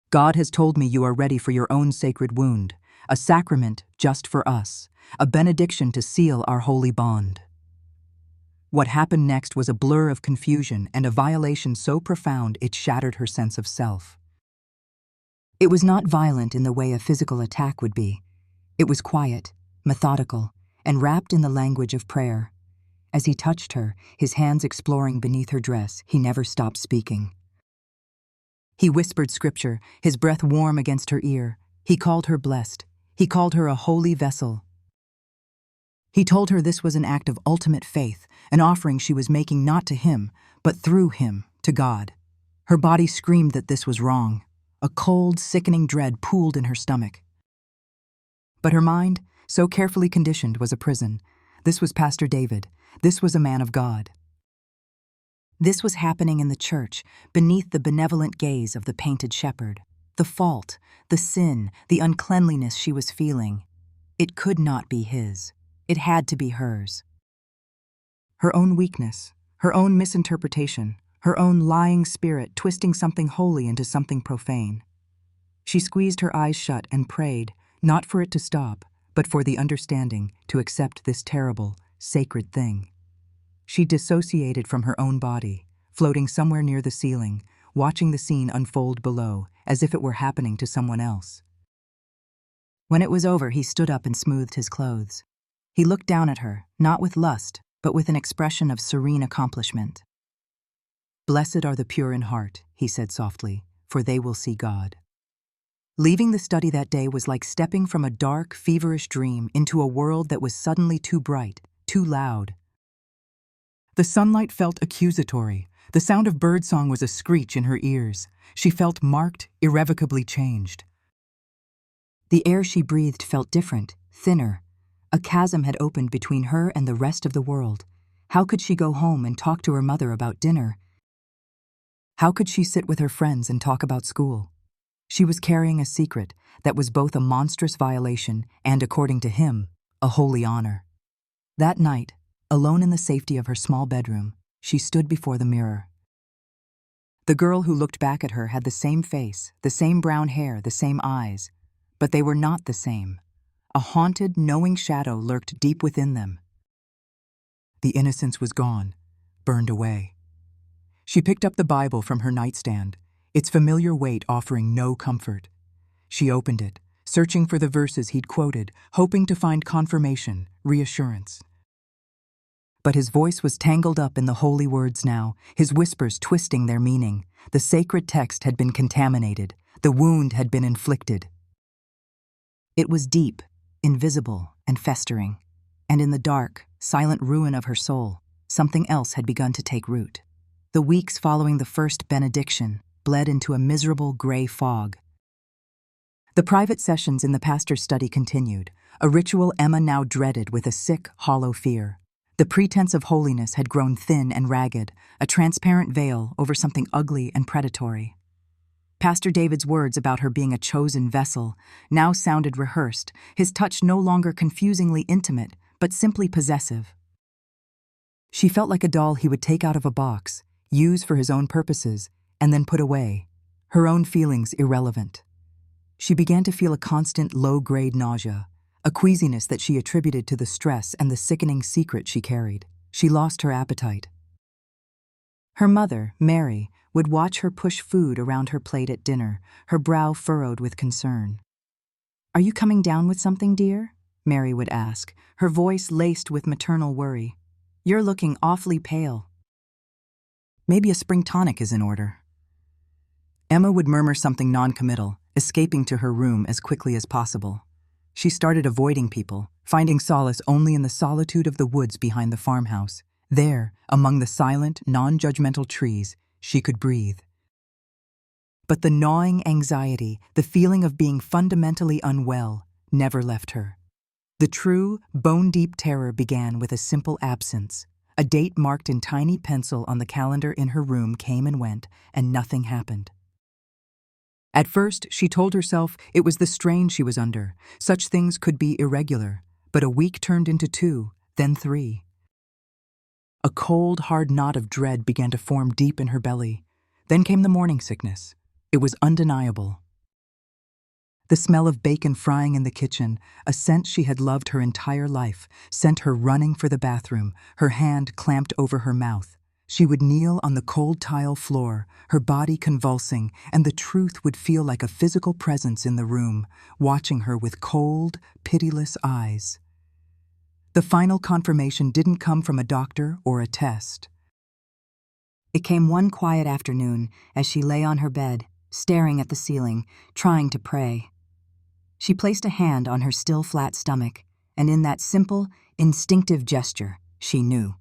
God has told me you are ready for your own sacred wound, a sacrament just for us, a benediction to seal our holy bond." What happened next was a blur of confusion and a violation so profound it shattered her sense of self. It was not violent in the way a physical attack would be. It was quiet, methodical, and wrapped in the language of prayer. As he touched her, his hands exploring beneath her dress, he never stopped speaking. He whispered scripture, his breath warm against her ear. He called her blessed. He called her a holy vessel. He told her this was an act of ultimate faith, an offering she was making not to him, but through him, to God. Her body screamed that this was wrong. A cold, sickening dread pooled in her stomach. But her mind, so carefully conditioned, was a prison. This was Pastor David. This was a man of God. This was happening in the church, beneath the benevolent gaze of the painted shepherd. The fault, the sin, the uncleanliness she was feeling. It could not be his. It had to be hers. Her own weakness, her own misinterpretation, her own lying spirit twisting something holy into something profane. She squeezed her eyes shut and prayed, not for it to stop, but for the understanding to accept this terrible, sacred thing. She dissociated from her own body, floating somewhere near the ceiling, watching the scene unfold below, as if it were happening to someone else. When it was over, he stood up and smoothed his clothes. He looked down at her, not with lust, but with an expression of serene accomplishment. "Blessed are the pure in heart," he said softly, "for they will see God." Leaving the study that day was like stepping from a dark, feverish dream into a world that was suddenly too bright, too loud. The sunlight felt accusatory. The sound of birdsong was a screech in her ears. She felt marked, irrevocably changed. The air she breathed felt different, thinner. A chasm had opened between her and the rest of the world. How could she go home and talk to her mother about dinner? How could she sit with her friends and talk about school? She was carrying a secret that was both a monstrous violation and, according to him, a holy honor. That night, alone in the safety of her small bedroom, she stood before the mirror. The girl who looked back at her had the same face, the same brown hair, the same eyes, but they were not the same. A haunted, knowing shadow lurked deep within them. The innocence was gone, burned away. She picked up the Bible from her nightstand, its familiar weight offering no comfort. She opened it, searching for the verses he'd quoted, hoping to find confirmation, reassurance. But his voice was tangled up in the holy words now, his whispers twisting their meaning. The sacred text had been contaminated. The wound had been inflicted. It was deep, invisible, and festering. And in the dark, silent ruin of her soul, something else had begun to take root. The weeks following the first benediction bled into a miserable gray fog. The private sessions in the pastor's study continued, a ritual Emma now dreaded with a sick, hollow fear. The pretense of holiness had grown thin and ragged, a transparent veil over something ugly and predatory. Pastor David's words about her being a chosen vessel now sounded rehearsed, his touch no longer confusingly intimate, but simply possessive. She felt like a doll he would take out of a box, use for his own purposes, and then put away, her own feelings irrelevant. She began to feel a constant low-grade nausea, a queasiness that she attributed to the stress and the sickening secret she carried. She lost her appetite. Her mother, Mary, would watch her push food around her plate at dinner, her brow furrowed with concern. "Are you coming down with something, dear?" Mary would ask, her voice laced with maternal worry. "You're looking awfully pale." "Maybe a spring tonic is in order." Emma would murmur something non-committal, escaping to her room as quickly as possible. She started avoiding people, finding solace only in the solitude of the woods behind the farmhouse. There, among the silent, non-judgmental trees, she could breathe. But the gnawing anxiety, the feeling of being fundamentally unwell, never left her. The true, bone-deep terror began with a simple absence. A date marked in tiny pencil on the calendar in her room came and went, and nothing happened. At first, she told herself it was the strain she was under. Such things could be irregular, but a week turned into 2, then 3. A cold, hard knot of dread began to form deep in her belly. Then came the morning sickness. It was undeniable. The smell of bacon frying in the kitchen, a scent she had loved her entire life, sent her running for the bathroom, her hand clamped over her mouth. She would kneel on the cold tile floor, her body convulsing, and the truth would feel like a physical presence in the room, watching her with cold, pitiless eyes. The final confirmation didn't come from a doctor or a test. It came one quiet afternoon as she lay on her bed, staring at the ceiling, trying to pray. She placed a hand on her still flat stomach, and in that simple, instinctive gesture, she knew.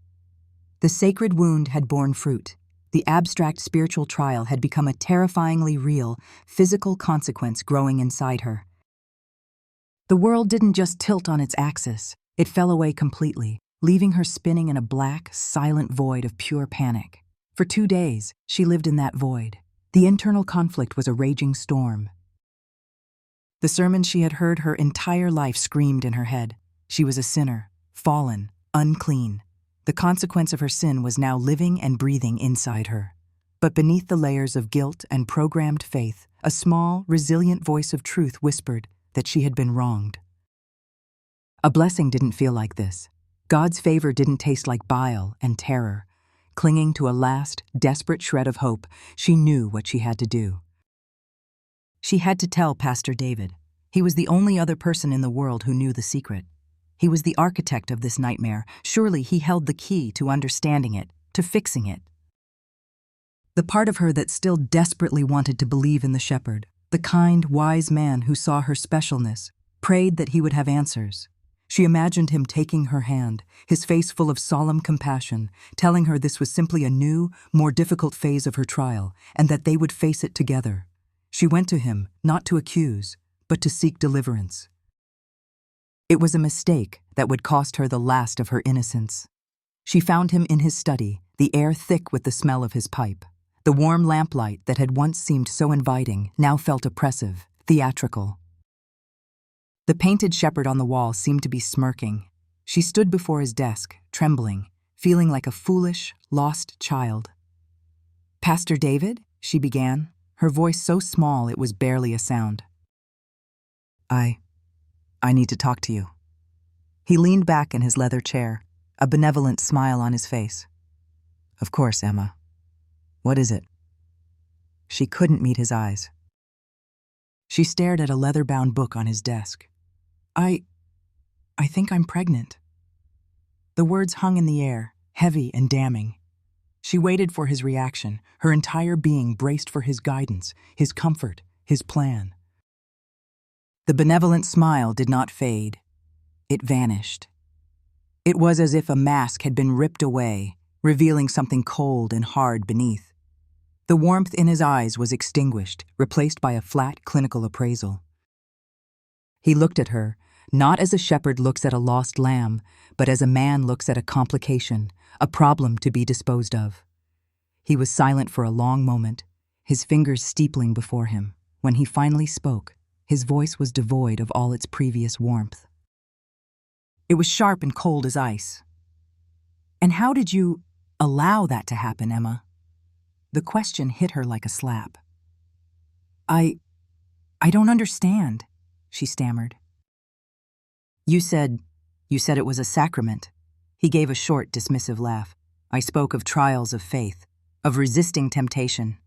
The sacred wound had borne fruit. The abstract spiritual trial had become a terrifyingly real, physical consequence growing inside her. The world didn't just tilt on its axis, it fell away completely, leaving her spinning in a black, silent void of pure panic. For 2 days, she lived in that void. The internal conflict was a raging storm. The sermons she had heard her entire life screamed in her head. She was a sinner, fallen, unclean. The consequence of her sin was now living and breathing inside her. But beneath the layers of guilt and programmed faith, a small, resilient voice of truth whispered that she had been wronged. A blessing didn't feel like this. God's favor didn't taste like bile and terror. Clinging to a last, desperate shred of hope, she knew what she had to do. She had to tell Pastor David. He was the only other person in the world who knew the secret. He was the architect of this nightmare. Surely he held the key to understanding it, to fixing it. The part of her that still desperately wanted to believe in the shepherd, the kind, wise man who saw her specialness, prayed that he would have answers. She imagined him taking her hand, his face full of solemn compassion, telling her this was simply a new, more difficult phase of her trial, and that they would face it together. She went to him, not to accuse, but to seek deliverance. It was a mistake that would cost her the last of her innocence. She found him in his study, the air thick with the smell of his pipe. The warm lamplight that had once seemed so inviting now felt oppressive, theatrical. The painted shepherd on the wall seemed to be smirking. She stood before his desk, trembling, feeling like a foolish, lost child. "Pastor David?" she began, her voice so small it was barely a sound. I need to talk to you." He leaned back in his leather chair, a benevolent smile on his face. "Of course, Emma. What is it?" She couldn't meet his eyes. She stared at a leather-bound book on his desk. I think I'm pregnant." The words hung in the air, heavy and damning. She waited for his reaction, her entire being braced for his guidance, his comfort, his plan. The benevolent smile did not fade. It vanished. It was as if a mask had been ripped away, revealing something cold and hard beneath. The warmth in his eyes was extinguished, replaced by a flat clinical appraisal. He looked at her, not as a shepherd looks at a lost lamb, but as a man looks at a complication, a problem to be disposed of. He was silent for a long moment, his fingers steepling before him. When he finally spoke, his voice was devoid of all its previous warmth. It was sharp and cold as ice. "And how did you allow that to happen, Emma?" The question hit her like a slap. I don't understand," she stammered. You said it was a sacrament." He gave a short, dismissive laugh. "I spoke of trials of faith, of resisting temptation."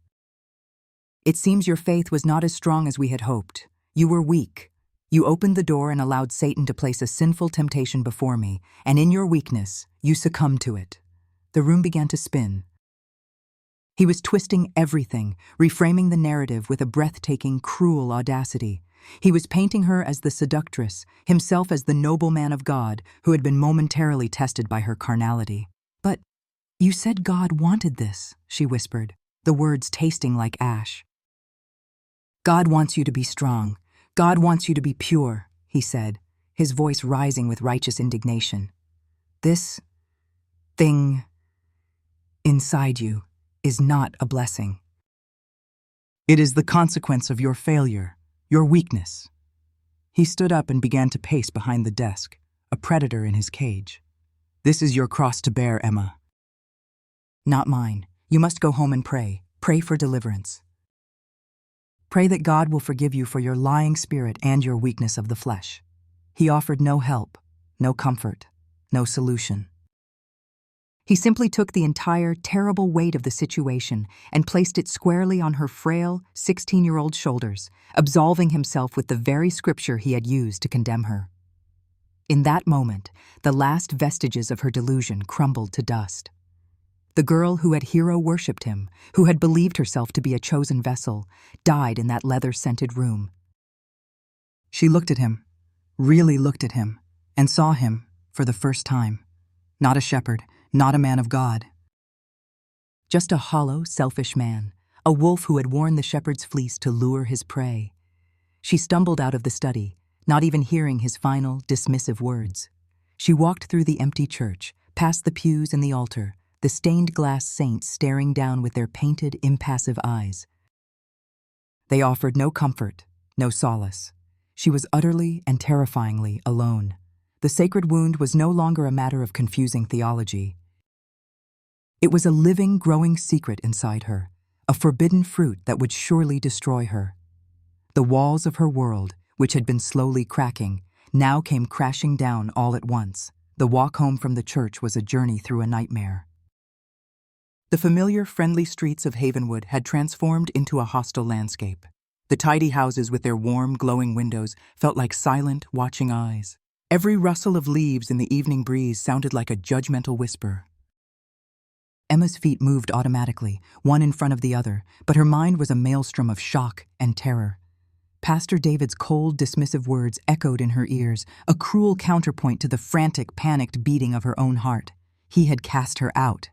"It seems your faith was not as strong as we had hoped. You were weak. You opened the door and allowed Satan to place a sinful temptation before me, and in your weakness, you succumbed to it." The room began to spin. He was twisting everything, reframing the narrative with a breathtaking, cruel audacity. He was painting her as the seductress, himself as the noble man of God who had been momentarily tested by her carnality. "But you said God wanted this," she whispered, the words tasting like ash. "God wants you to be strong. God wants you to be pure," he said, his voice rising with righteous indignation. "This thing inside you is not a blessing. It is the consequence of your failure, your weakness." He stood up and began to pace behind the desk, a predator in his cage. "This is your cross to bear, Emma." "Not mine. You must go home and pray. Pray for deliverance. Pray that God will forgive you for your lying spirit and your weakness of the flesh." He offered no help, no comfort, no solution. He simply took the entire terrible weight of the situation and placed it squarely on her frail, 16-year-old shoulders, absolving himself with the very scripture he had used to condemn her. In that moment, the last vestiges of her delusion crumbled to dust. The girl who had hero-worshipped him, who had believed herself to be a chosen vessel, died in that leather-scented room. She looked at him, really looked at him, and saw him, for the first time, not a shepherd, not a man of God. Just a hollow, selfish man, a wolf who had worn the shepherd's fleece to lure his prey. She stumbled out of the study, not even hearing his final, dismissive words. She walked through the empty church, past the pews and the altar, the stained glass saints staring down with their painted, impassive eyes. They offered no comfort, no solace. She was utterly and terrifyingly alone. The sacred wound was no longer a matter of confusing theology. It was a living, growing secret inside her, a forbidden fruit that would surely destroy her. The walls of her world, which had been slowly cracking, now came crashing down all at once. The walk home from the church was a journey through a nightmare. The familiar, friendly streets of Havenwood had transformed into a hostile landscape. The tidy houses with their warm, glowing windows felt like silent, watching eyes. Every rustle of leaves in the evening breeze sounded like a judgmental whisper. Emma's feet moved automatically, one in front of the other, but her mind was a maelstrom of shock and terror. Pastor David's cold, dismissive words echoed in her ears, a cruel counterpoint to the frantic, panicked beating of her own heart. He had cast her out.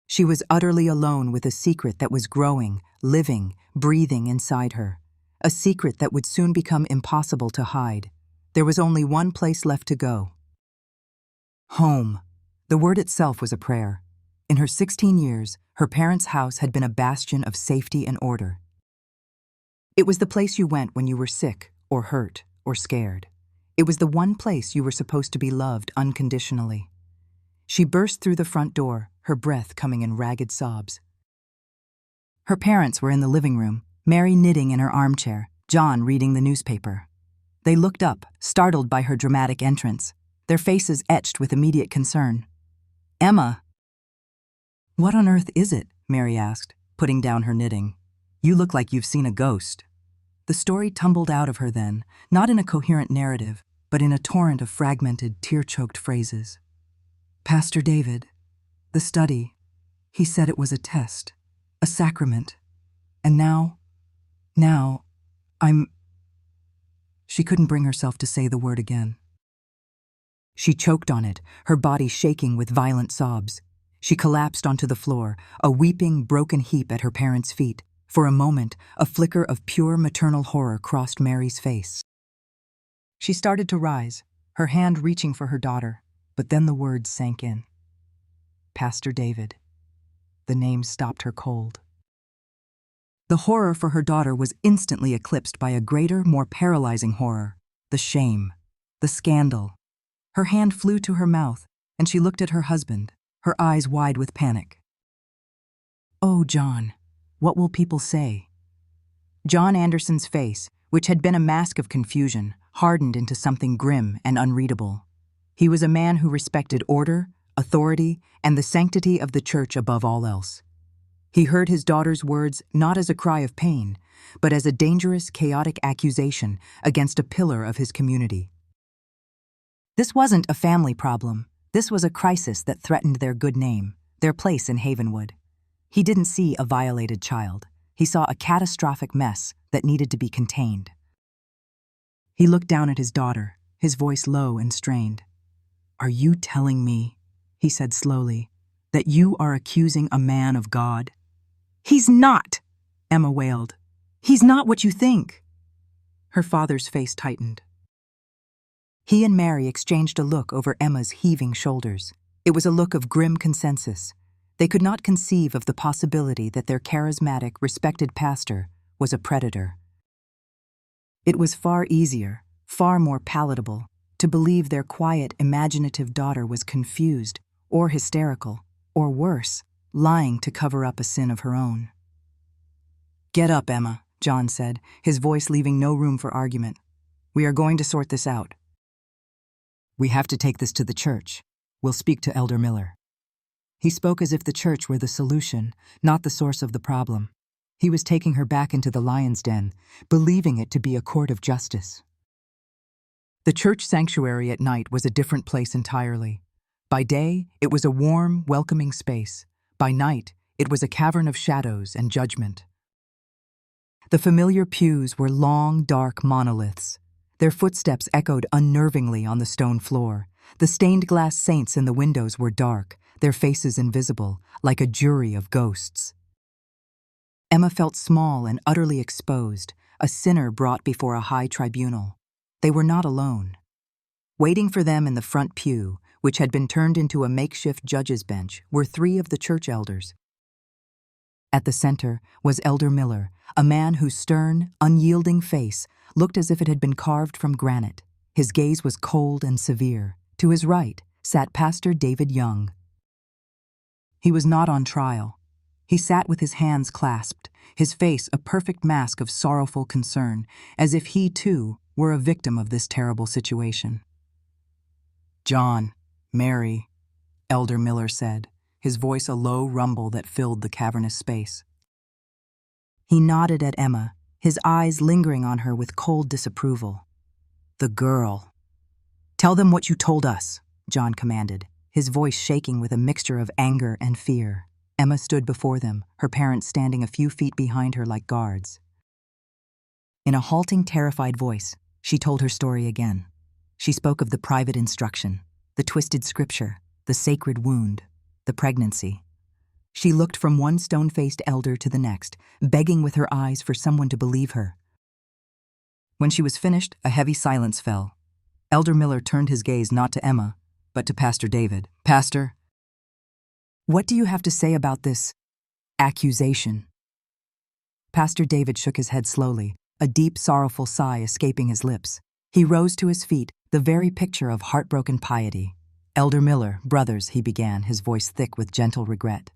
She was utterly alone with a secret that was growing, living, breathing inside her. A secret that would soon become impossible to hide. There was only one place left to go. Home. The word itself was a prayer. In her 16 years, her parents' house had been a bastion of safety and order. It was the place you went when you were sick, or hurt, or scared. It was the one place you were supposed to be loved unconditionally. She burst through the front door, her breath coming in ragged sobs. Her parents were in the living room, Mary knitting in her armchair, John reading the newspaper. They looked up, startled by her dramatic entrance, their faces etched with immediate concern. "Emma!" "What on earth is it?" Mary asked, putting down her knitting. "You look like you've seen a ghost." The story tumbled out of her then, not in a coherent narrative, but in a torrent of fragmented, tear-choked phrases. "Pastor David, the study, he said it was a test, a sacrament, and now, I'm..." She couldn't bring herself to say the word again. She choked on it, her body shaking with violent sobs. She collapsed onto the floor, a weeping, broken heap at her parents' feet. For a moment, a flicker of pure maternal horror crossed Mary's face. She started to rise, her hand reaching for her daughter, but then the words sank in. Pastor David. The name stopped her cold. The horror for her daughter was instantly eclipsed by a greater, more paralyzing horror, the shame, the scandal. Her hand flew to her mouth, and she looked at her husband, her eyes wide with panic. "Oh, John, what will people say?" John Anderson's face, which had been a mask of confusion, hardened into something grim and unreadable. He was a man who respected order, authority, and the sanctity of the church above all else. He heard his daughter's words not as a cry of pain, but as a dangerous, chaotic accusation against a pillar of his community. This wasn't a family problem. This was a crisis that threatened their good name, their place in Havenwood. He didn't see a violated child. He saw a catastrophic mess that needed to be contained. He looked down at his daughter, his voice low and strained. "Are you telling me," he said slowly, "that you are accusing a man of God?" "He's not," Emma wailed. "He's not what you think." Her father's face tightened. He and Mary exchanged a look over Emma's heaving shoulders. It was a look of grim consensus. They could not conceive of the possibility that their charismatic, respected pastor was a predator. It was far easier, far more palatable, to believe their quiet, imaginative daughter was confused, or hysterical, or worse, lying to cover up a sin of her own. "Get up, Emma," John said, his voice leaving no room for argument. "We are going to sort this out. We have to take this to the church. We'll speak to Elder Miller." He spoke as if the church were the solution, not the source of the problem. He was taking her back into the lion's den, believing it to be a court of justice. The church sanctuary at night was a different place entirely. By day, it was a warm, welcoming space. By night, it was a cavern of shadows and judgment. The familiar pews were long, dark monoliths. Their footsteps echoed unnervingly on the stone floor. The stained glass saints in the windows were dark, their faces invisible, like a jury of ghosts. Emma felt small and utterly exposed, a sinner brought before a high tribunal. They were not alone. Waiting for them in the front pew, which had been turned into a makeshift judge's bench, were 3 of the church elders. At the center was Elder Miller, a man whose stern, unyielding face looked as if it had been carved from granite. His gaze was cold and severe. To his right sat Pastor David Young. He was not on trial. He sat with his hands clasped, his face a perfect mask of sorrowful concern, as if he, too, were a victim of this terrible situation. "John, Mary," Elder Miller said, his voice a low rumble that filled the cavernous space. He nodded at Emma, his eyes lingering on her with cold disapproval. "The girl." "Tell them what you told us," John commanded, his voice shaking with a mixture of anger and fear. Emma stood before them, her parents standing a few feet behind her like guards. In a halting, terrified voice, she told her story again. She spoke of the private instruction, the twisted scripture, the sacred wound, the pregnancy. She looked from one stone-faced elder to the next, begging with her eyes for someone to believe her. When she was finished, a heavy silence fell. Elder Miller turned his gaze not to Emma, but to Pastor David. "Pastor, what do you have to say about this accusation?" Pastor David shook his head slowly, a deep, sorrowful sigh escaping his lips. He rose to his feet, the very picture of heartbroken piety. "Elder Miller, brothers," he began, his voice thick with gentle regret.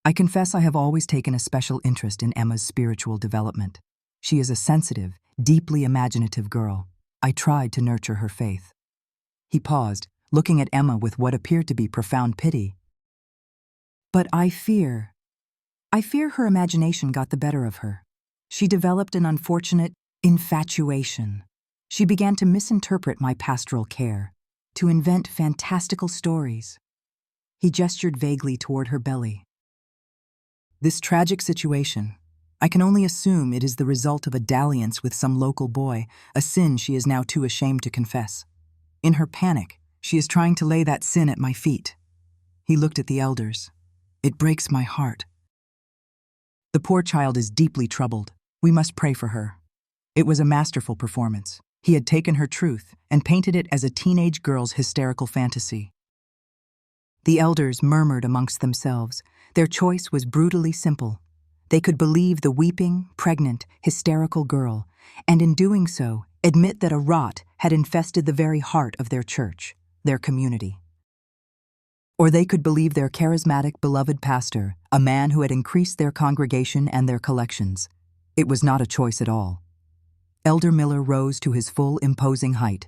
"I confess I have always taken a special interest in Emma's spiritual development. She is a sensitive, deeply imaginative girl. I tried to nurture her faith." He paused, looking at Emma with what appeared to be profound pity. "But I fear her imagination got the better of her. She developed an unfortunate infatuation. She began to misinterpret my pastoral care, to invent fantastical stories." He gestured vaguely toward her belly. "This tragic situation, I can only assume it is the result of a dalliance with some local boy, a sin she is now too ashamed to confess. In her panic, she is trying to lay that sin at my feet." He looked at the elders. "It breaks my heart. The poor child is deeply troubled. We must pray for her." It was a masterful performance. He had taken her truth and painted it as a teenage girl's hysterical fantasy. The elders murmured amongst themselves. Their choice was brutally simple. They could believe the weeping, pregnant, hysterical girl, and in doing so, admit that a rot had infested the very heart of their church, their community. Or they could believe their charismatic, beloved pastor, a man who had increased their congregation and their collections. It was not a choice at all. Elder Miller rose to his full, imposing height.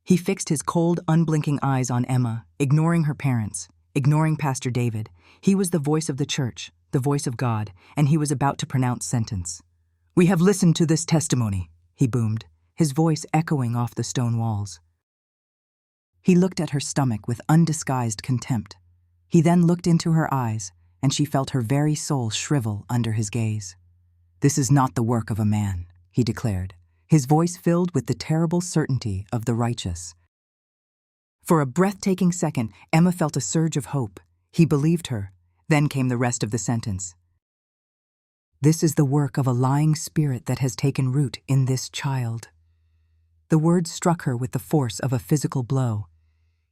He fixed his cold, unblinking eyes on Emma, ignoring her parents, ignoring Pastor David. He was the voice of the church, the voice of God, and he was about to pronounce sentence. "We have listened to this testimony," he boomed, his voice echoing off the stone walls. He looked at her stomach with undisguised contempt. He then looked into her eyes, and she felt her very soul shrivel under his gaze. "This is not the work of a man," he declared, his voice filled with the terrible certainty of the righteous. For a breathtaking second, Emma felt a surge of hope. He believed her. Then came the rest of the sentence. "This is the work of a lying spirit that has taken root in this child." The words struck her with the force of a physical blow.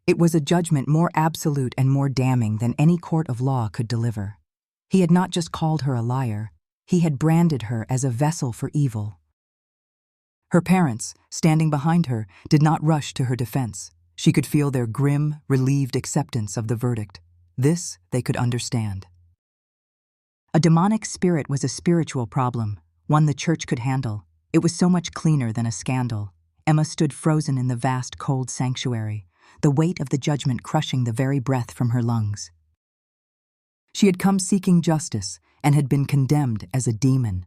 It was a judgment more absolute and more damning than any court of law could deliver. He had not just called her a liar, he had branded her as a vessel for evil. Her parents, standing behind her, did not rush to her defense. She could feel their grim, relieved acceptance of the verdict. This they could understand. A demonic spirit was a spiritual problem, one the church could handle. It was so much cleaner than a scandal. Emma stood frozen in the vast, cold sanctuary, the weight of the judgment crushing the very breath from her lungs. She had come seeking justice and had been condemned as a demon.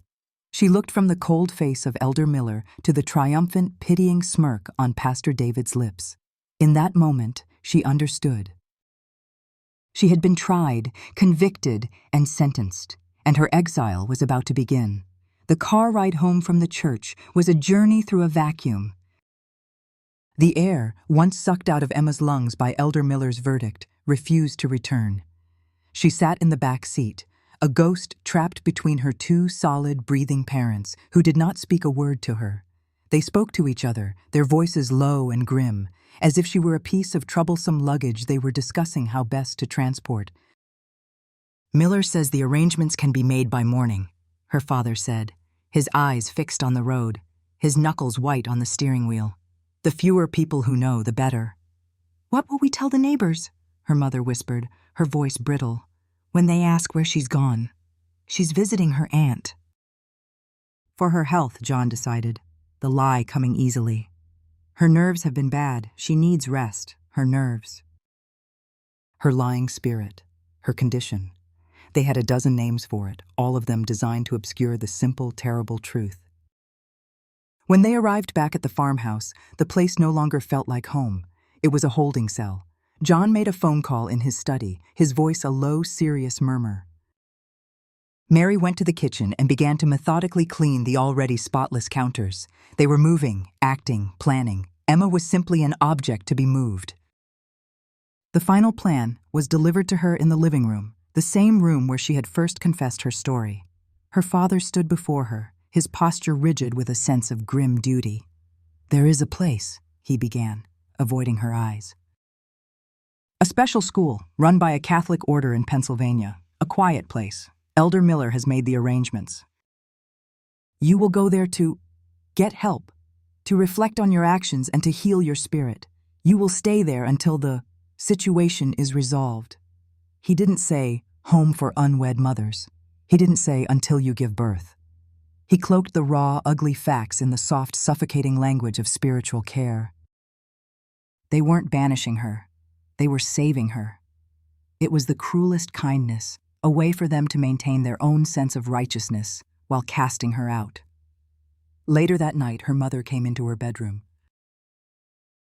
She looked from the cold face of Elder Miller to the triumphant, pitying smirk on Pastor David's lips. In that moment, she understood. She had been tried, convicted, and sentenced, and her exile was about to begin. The car ride home from the church was a journey through a vacuum. The air, once sucked out of Emma's lungs by Elder Miller's verdict, refused to return. She sat in the back seat, a ghost trapped between her two solid, breathing parents who did not speak a word to her. They spoke to each other, their voices low and grim, as if she were a piece of troublesome luggage they were discussing how best to transport. "Miller says the arrangements can be made by morning," her father said, his eyes fixed on the road, his knuckles white on the steering wheel. "The fewer people who know, the better." "What will we tell the neighbors?" her mother whispered, her voice brittle. "When they ask where she's gone. She's visiting her aunt." For her health, John decided, the lie coming easily. Her nerves have been bad. She needs rest. Her nerves. Her lying spirit. Her condition. They had a dozen names for it, all of them designed to obscure the simple, terrible truth. When they arrived back at the farmhouse, the place no longer felt like home. It was a holding cell. John made a phone call in his study, his voice a low, serious murmur. Mary went to the kitchen and began to methodically clean the already spotless counters. They were moving, acting, planning. Emma was simply an object to be moved. The final plan was delivered to her in the living room, the same room where she had first confessed her story. Her father stood before her, his posture rigid with a sense of grim duty. "There is a place," he began, avoiding her eyes. "A special school, run by a Catholic order in Pennsylvania. A quiet place. Elder Miller has made the arrangements. You will go there to get help, to reflect on your actions and to heal your spirit. You will stay there until the situation is resolved." He didn't say, "home for unwed mothers." He didn't say, "until you give birth." He cloaked the raw, ugly facts in the soft, suffocating language of spiritual care. They weren't banishing her. They were saving her. It was the cruelest kindness, a way for them to maintain their own sense of righteousness while casting her out. Later that night, her mother came into her bedroom.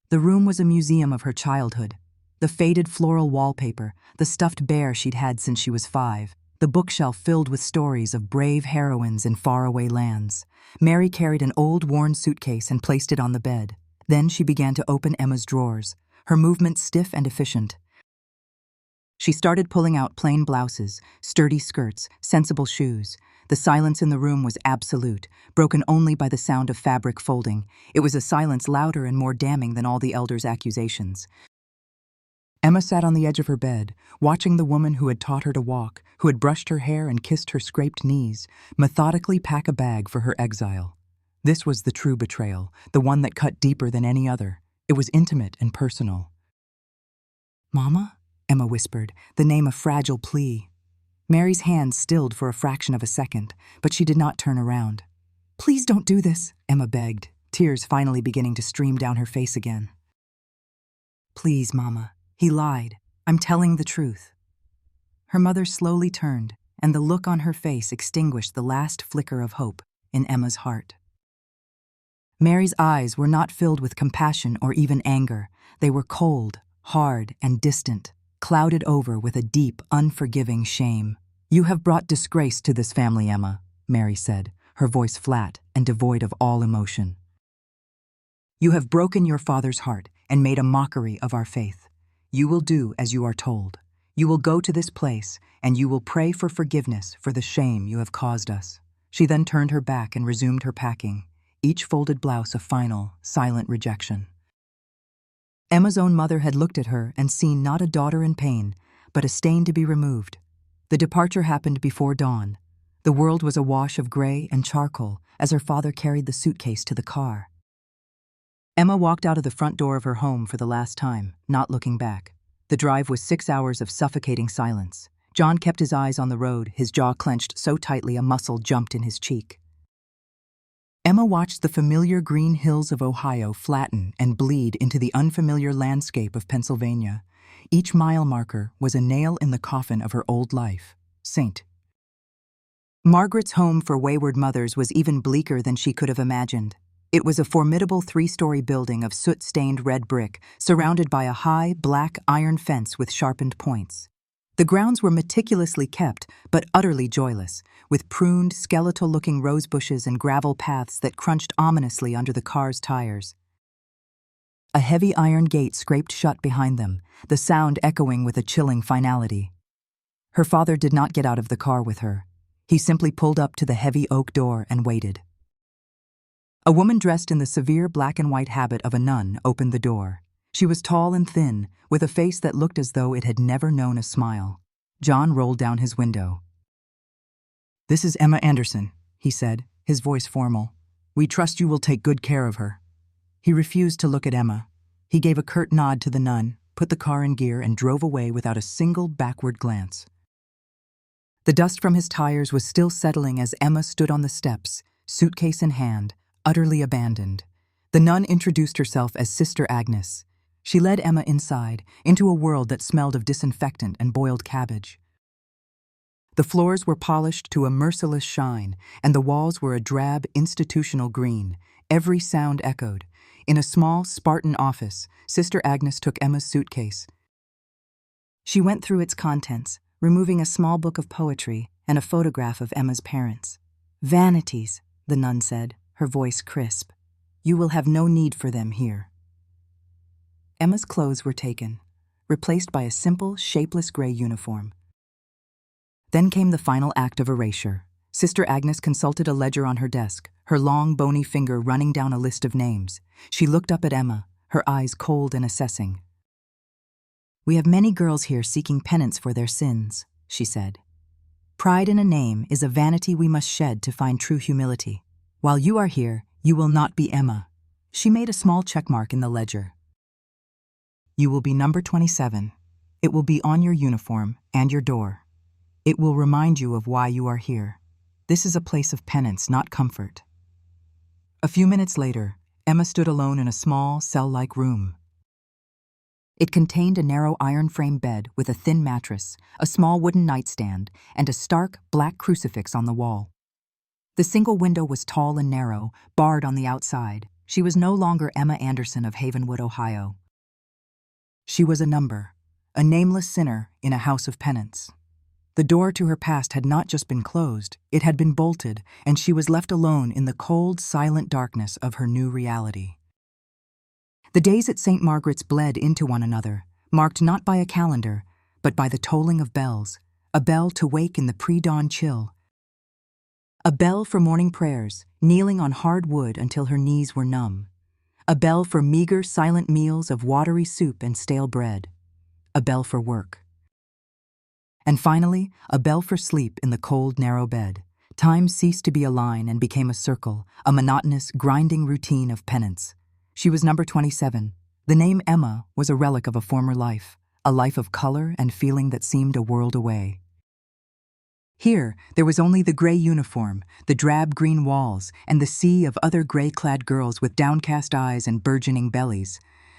The room was a museum of her childhood. The faded floral wallpaper, the stuffed bear she'd had since she was 5, the bookshelf filled with stories of brave heroines in faraway lands. Mary carried an old, worn suitcase and placed it on the bed. Then she began to open Emma's drawers, her movements stiff and efficient. She started pulling out plain blouses, sturdy skirts, sensible shoes. The silence in the room was absolute, broken only by the sound of fabric folding. It was a silence louder and more damning than all the elders' accusations. Emma sat on the edge of her bed, watching the woman who had taught her to walk, who had brushed her hair and kissed her scraped knees, methodically pack a bag for her exile. This was the true betrayal, the one that cut deeper than any other. It was intimate and personal. "Mama?" Emma whispered, the name a fragile plea. Mary's hands stilled for a fraction of a second, but she did not turn around. "Please don't do this," Emma begged, tears finally beginning to stream down her face again. "Please, Mama. He lied. I'm telling the truth." Her mother slowly turned, and the look on her face extinguished the last flicker of hope in Emma's heart. Mary's eyes were not filled with compassion or even anger. They were cold, hard, and distant, clouded over with a deep, unforgiving shame. "You have brought disgrace to this family, Emma," Mary said, her voice flat and devoid of all emotion. "You have broken your father's heart and made a mockery of our faith. You will do as you are told. You will go to this place, and you will pray for forgiveness for the shame you have caused us." She then turned her back and resumed her packing, each folded blouse a final, silent rejection. Emma's own mother had looked at her and seen not a daughter in pain, but a stain to be removed. The departure happened before dawn. The world was a wash of gray and charcoal as her father carried the suitcase to the car. Emma walked out of the front door of her home for the last time, not looking back. The drive was 6 hours of suffocating silence. John kept his eyes on the road, his jaw clenched so tightly a muscle jumped in his cheek. Emma watched the familiar green hills of Ohio flatten and bleed into the unfamiliar landscape of Pennsylvania. Each mile marker was a nail in the coffin of her old life. St. Margaret's home for wayward mothers was even bleaker than she could have imagined. It was a formidable 3-story building of soot-stained red brick, surrounded by a high, black iron fence with sharpened points. The grounds were meticulously kept, but utterly joyless, with pruned, skeletal-looking rose bushes and gravel paths that crunched ominously under the car's tires. A heavy iron gate scraped shut behind them, the sound echoing with a chilling finality. Her father did not get out of the car with her. He simply pulled up to the heavy oak door and waited. A woman dressed in the severe black and white habit of a nun opened the door. She was tall and thin, with a face that looked as though it had never known a smile. John rolled down his window. "This is Emma Anderson," he said, his voice formal. "We trust you will take good care of her." He refused to look at Emma. He gave a curt nod to the nun, put the car in gear, and drove away without a single backward glance. The dust from his tires was still settling as Emma stood on the steps, suitcase in hand, utterly abandoned. The nun introduced herself as Sister Agnes. She led Emma inside, into a world that smelled of disinfectant and boiled cabbage. The floors were polished to a merciless shine, and the walls were a drab, institutional green. Every sound echoed. In a small, Spartan office, Sister Agnes took Emma's suitcase. She went through its contents, removing a small book of poetry and a photograph of Emma's parents. "Vanities," the nun said, her voice crisp. "You will have no need for them here." Emma's clothes were taken, replaced by a simple, shapeless gray uniform. Then came the final act of erasure. Sister Agnes consulted a ledger on her desk, her long, bony finger running down a list of names. She looked up at Emma, her eyes cold and assessing. "We have many girls here seeking penance for their sins," she said. "Pride in a name is a vanity we must shed to find true humility. While you are here, you will not be Emma." She made a small checkmark in the ledger. "You will be number 27. It will be on your uniform and your door. It will remind you of why you are here. This is a place of penance, not comfort." A few minutes later, Emma stood alone in a small, cell-like room. It contained a narrow iron-frame bed with a thin mattress, a small wooden nightstand, and a stark, black crucifix on the wall. The single window was tall and narrow, barred on the outside. She was no longer Emma Anderson of Havenwood, Ohio. She was a number, a nameless sinner in a house of penance. The door to her past had not just been closed, it had been bolted, and she was left alone in the cold, silent darkness of her new reality. The days at St. Margaret's bled into one another, marked not by a calendar, but by the tolling of bells, a bell to wake in the pre-dawn chill, a bell for morning prayers, kneeling on hard wood until her knees were numb, a bell for meager, silent meals of watery soup and stale bread, a bell for work. And finally, a bell for sleep in the cold, narrow bed. Time ceased to be a line and became a circle, a monotonous, grinding routine of penance. She was number 27. The name Emma was a relic of a former life, a life of color and feeling that seemed a world away. Here, there was only the gray uniform, the drab green walls, and the sea of other gray-clad girls with downcast eyes and burgeoning bellies.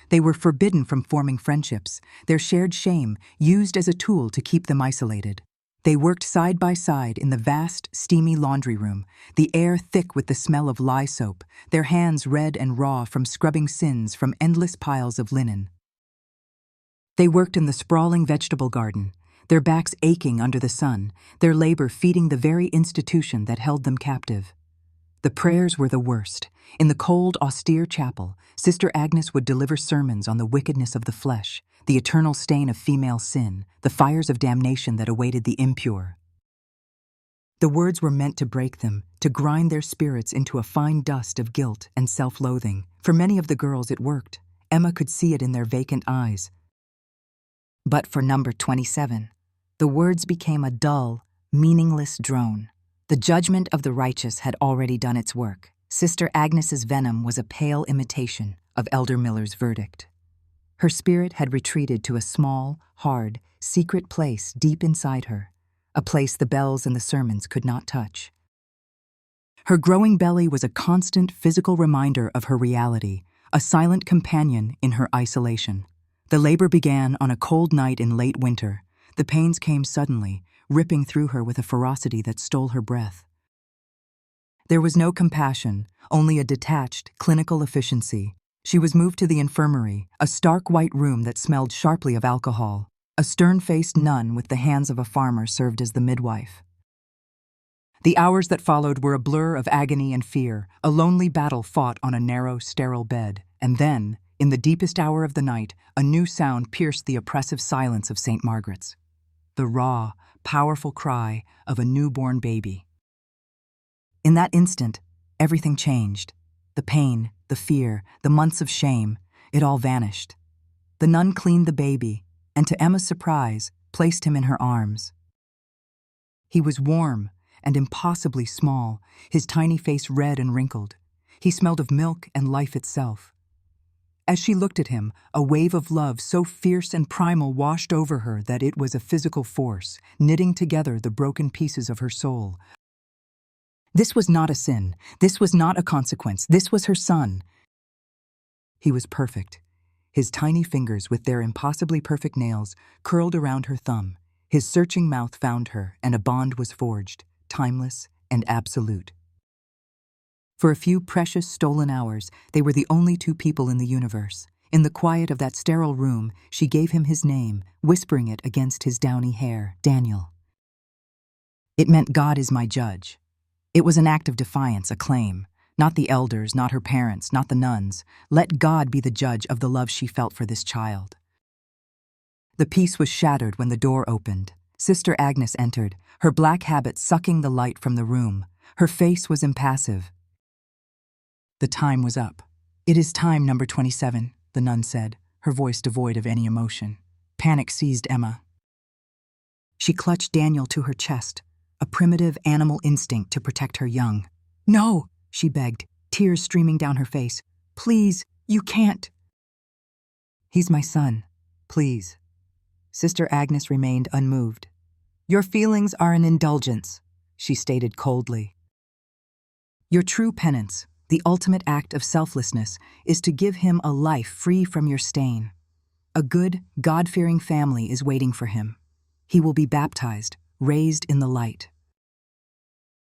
They were forbidden from forming friendships, their shared shame used as a tool to keep them isolated. They worked side by side in the vast, steamy laundry room, the air thick with the smell of lye soap, their hands red and raw from scrubbing sins from endless piles of linen. They worked in the sprawling vegetable garden, their backs aching under the sun, their labor feeding the very institution that held them captive. The prayers were the worst. In the cold, austere chapel, Sister Agnes would deliver sermons on the wickedness of the flesh, the eternal stain of female sin, the fires of damnation that awaited the impure. The words were meant to break them, to grind their spirits into a fine dust of guilt and self-loathing. For many of the girls it worked. Emma could see it in their vacant eyes. But for number 27, the words became a dull, meaningless drone. The judgment of the righteous had already done its work. Sister Agnes's venom was a pale imitation of Elder Miller's verdict. Her spirit had retreated to a small, hard, secret place deep inside her, a place the bells and the sermons could not touch. Her growing belly was a constant physical reminder of her reality, a silent companion in her isolation. The labor began on a cold night in late winter. The pains came suddenly, ripping through her with a ferocity that stole her breath. There was no compassion, only a detached, clinical efficiency. She was moved to the infirmary, a stark white room that smelled sharply of alcohol. A stern-faced nun with the hands of a farmer served as the midwife. The hours that followed were a blur of agony and fear, a lonely battle fought on a narrow, sterile bed. And then, in the deepest hour of the night, a new sound pierced the oppressive silence of St. Margaret's. The raw, powerful cry of a newborn baby. In that instant, everything changed. The pain, the fear, the months of shame, it all vanished. The nun cleaned the baby, and to Emma's surprise, placed him in her arms. He was warm and impossibly small, his tiny face red and wrinkled. He smelled of milk and life itself. As she looked at him, a wave of love so fierce and primal washed over her that it was a physical force, knitting together the broken pieces of her soul. This was not a sin. This was not a consequence. This was her son. He was perfect. His tiny fingers, with their impossibly perfect nails, curled around her thumb. His searching mouth found her, and a bond was forged, timeless and absolute. For a few precious stolen hours, they were the only two people in the universe. In the quiet of that sterile room, she gave him his name, whispering it against his downy hair, Daniel. It meant God is my judge. It was an act of defiance, a claim. Not the elders, not her parents, not the nuns. Let God be the judge of the love she felt for this child. The peace was shattered when the door opened. Sister Agnes entered, her black habit sucking the light from the room. Her face was impassive. The time was up. It is time, number 27, the nun said, her voice devoid of any emotion. Panic seized Emma. She clutched Daniel to her chest, a primitive animal instinct to protect her young. No, she begged, tears streaming down her face. Please, you can't. He's my son. Please. Sister Agnes remained unmoved. Your feelings are an indulgence, she stated coldly. Your true penance, the ultimate act of selflessness, is to give him a life free from your stain. A good, God-fearing family is waiting for him. He will be baptized, raised in the light.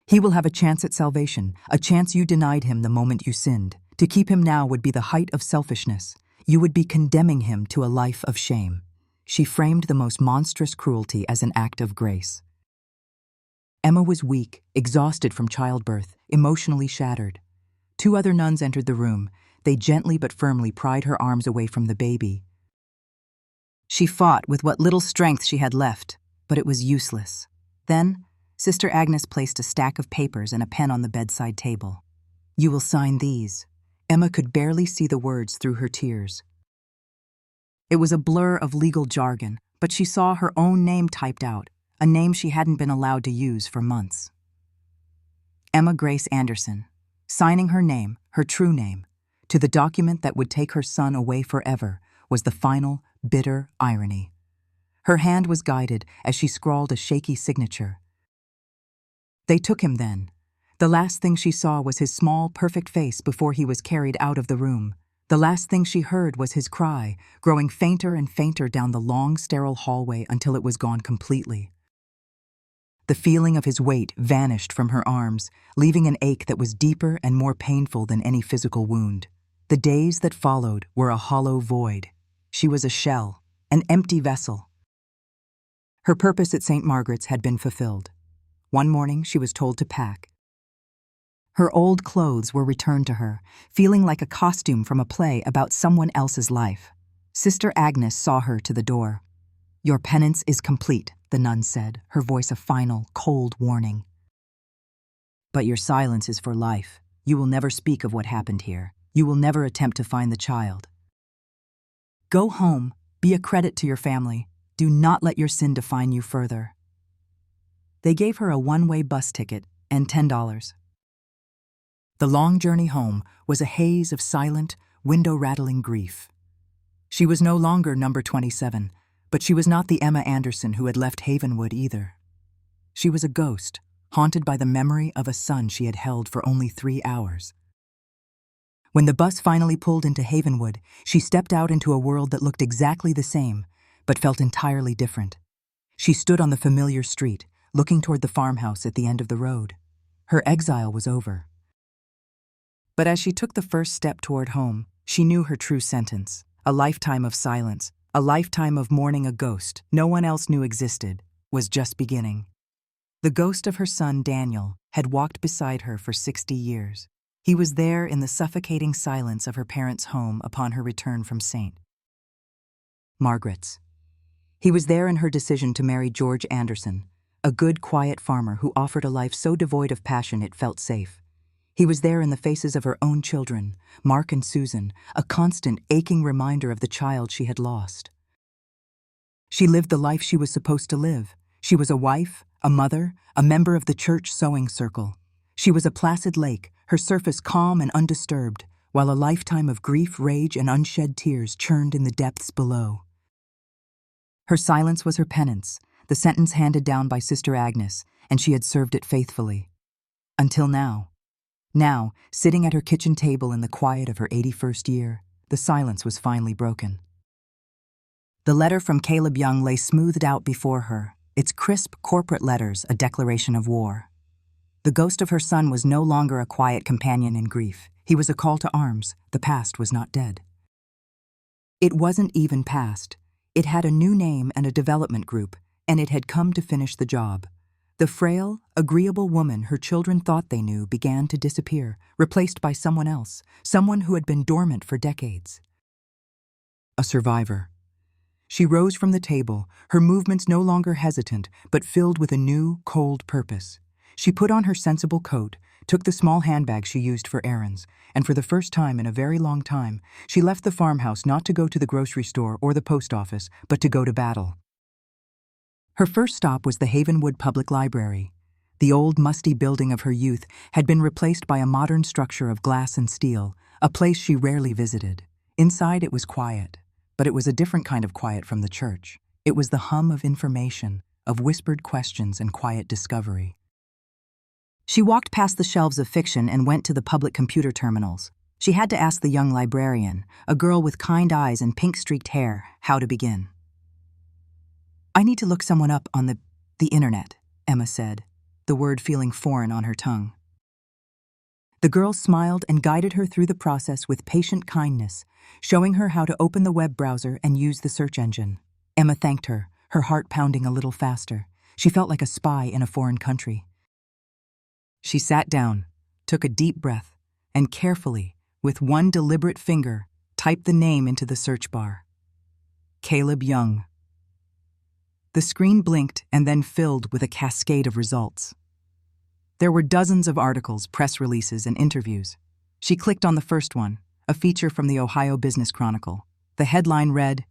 He will have a chance at salvation, a chance you denied him the moment you sinned. To keep him now would be the height of selfishness. You would be condemning him to a life of shame. She framed the most monstrous cruelty as an act of grace. Emma was weak, exhausted from childbirth, emotionally shattered. Two other nuns entered the room. They gently but firmly pried her arms away from the baby. She fought with what little strength she had left, but it was useless. Then, Sister Agnes placed a stack of papers and a pen on the bedside table. "You will sign these." Emma could barely see the words through her tears. It was a blur of legal jargon, but she saw her own name typed out, a name she hadn't been allowed to use for months. Emma Grace Anderson, signing her name, her true name, to the document that would take her son away forever, was the final, bitter irony. Her hand was guided as she scrawled a shaky signature. They took him then. The last thing she saw was his small, perfect face before he was carried out of the room. The last thing she heard was his cry, growing fainter and fainter down the long, sterile hallway until it was gone completely. The feeling of his weight vanished from her arms, leaving an ache that was deeper and more painful than any physical wound. The days that followed were a hollow void. She was a shell, an empty vessel. Her purpose at St. Margaret's had been fulfilled. One morning, she was told to pack. Her old clothes were returned to her, feeling like a costume from a play about someone else's life. Sister Agnes saw her to the door. "Your penance is complete," the nun said, her voice a final, cold warning. "But your silence is for life. You will never speak of what happened here. You will never attempt to find the child. Go home. Be a credit to your family. Do not let your sin define you further." They gave her a one-way bus ticket and $10. The long journey home was a haze of silent, window-rattling grief. She was no longer number 27, but she was not the Emma Anderson who had left Havenwood either. She was a ghost, haunted by the memory of a son she had held for only 3 hours. When the bus finally pulled into Havenwood, she stepped out into a world that looked exactly the same, but felt entirely different. She stood on the familiar street, looking toward the farmhouse at the end of the road. Her exile was over. But as she took the first step toward home, she knew her true sentence: a lifetime of silence, a lifetime of mourning a ghost no one else knew existed, was just beginning. The ghost of her son, Daniel, had walked beside her for 60 years. He was there in the suffocating silence of her parents' home upon her return from St. Margaret's. He was there in her decision to marry George Anderson, a good, quiet farmer who offered a life so devoid of passion it felt safe. He was there in the faces of her own children, Mark and Susan, a constant, aching reminder of the child she had lost. She lived the life she was supposed to live. She was a wife, a mother, a member of the church sewing circle. She was a placid lake, her surface calm and undisturbed, while a lifetime of grief, rage, and unshed tears churned in the depths below. Her silence was her penance, the sentence handed down by Sister Agnes, and she had served it faithfully. Until now. Now, sitting at her kitchen table in the quiet of her 81st year, the silence was finally broken. The letter from Caleb Young lay smoothed out before her, its crisp corporate letters a declaration of war. The ghost of her son was no longer a quiet companion in grief. He was a call to arms. The past was not dead. It wasn't even past. It had a new name and a development group, and it had come to finish the job. The frail, agreeable woman her children thought they knew began to disappear, replaced by someone else, someone who had been dormant for decades. A survivor. She rose from the table, her movements no longer hesitant, but filled with a new, cold purpose. She put on her sensible coat, took the small handbag she used for errands, and for the first time in a very long time, she left the farmhouse not to go to the grocery store or the post office, but to go to battle. Her first stop was the Havenwood Public Library. The old, musty building of her youth had been replaced by a modern structure of glass and steel, a place she rarely visited. Inside it was quiet, but it was a different kind of quiet from the church. It was the hum of information, of whispered questions and quiet discovery. She walked past the shelves of fiction and went to the public computer terminals. She had to ask the young librarian, a girl with kind eyes and pink-streaked hair, how to begin. "I need to look someone up on the internet," Emma said, the word feeling foreign on her tongue. The girl smiled and guided her through the process with patient kindness, showing her how to open the web browser and use the search engine. Emma thanked her, her heart pounding a little faster. She felt like a spy in a foreign country. She sat down, took a deep breath, and carefully, with one deliberate finger, typed the name into the search bar. Caleb Young. The screen blinked and then filled with a cascade of results. There were dozens of articles, press releases, and interviews. She clicked on the first one, a feature from the Ohio Business Chronicle. The headline read,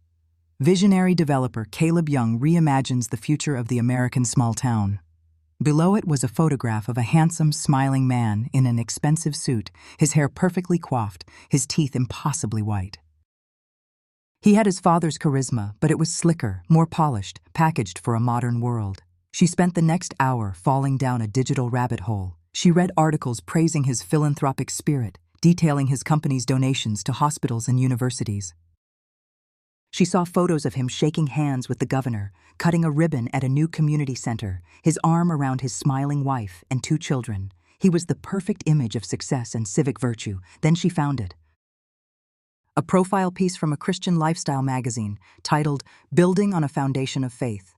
"Visionary developer Caleb Young reimagines the future of the American small town." Below it was a photograph of a handsome, smiling man in an expensive suit, his hair perfectly coiffed, his teeth impossibly white. He had his father's charisma, but it was slicker, more polished, packaged for a modern world. She spent the next hour falling down a digital rabbit hole. She read articles praising his philanthropic spirit, detailing his company's donations to hospitals and universities. She saw photos of him shaking hands with the governor, cutting a ribbon at a new community center, his arm around his smiling wife and 2 children. He was the perfect image of success and civic virtue. Then she found it. A profile piece from a Christian lifestyle magazine titled "Building on a Foundation of Faith."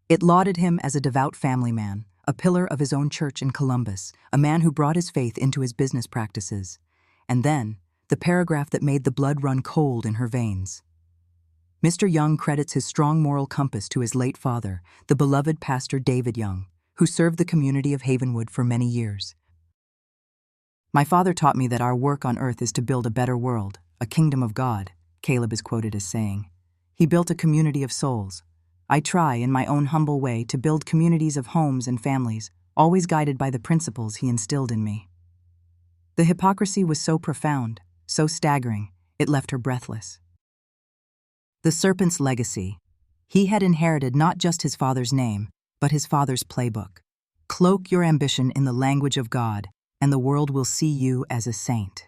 It lauded him as a devout family man, a pillar of his own church in Columbus, a man who brought his faith into his business practices. And then, the paragraph that made the blood run cold in her veins. Mr. Young credits his strong moral compass to his late father, the beloved Pastor David Young, who served the community of Havenwood for many years. "My father taught me that our work on earth is to build a better world, a kingdom of God," Caleb is quoted as saying. "He built a community of souls. I try, in my own humble way, to build communities of homes and families, always guided by the principles he instilled in me." The hypocrisy was so profound, so staggering, it left her breathless. The serpent's legacy. He had inherited not just his father's name, but his father's playbook. Cloak your ambition in the language of God, and the world will see you as a saint.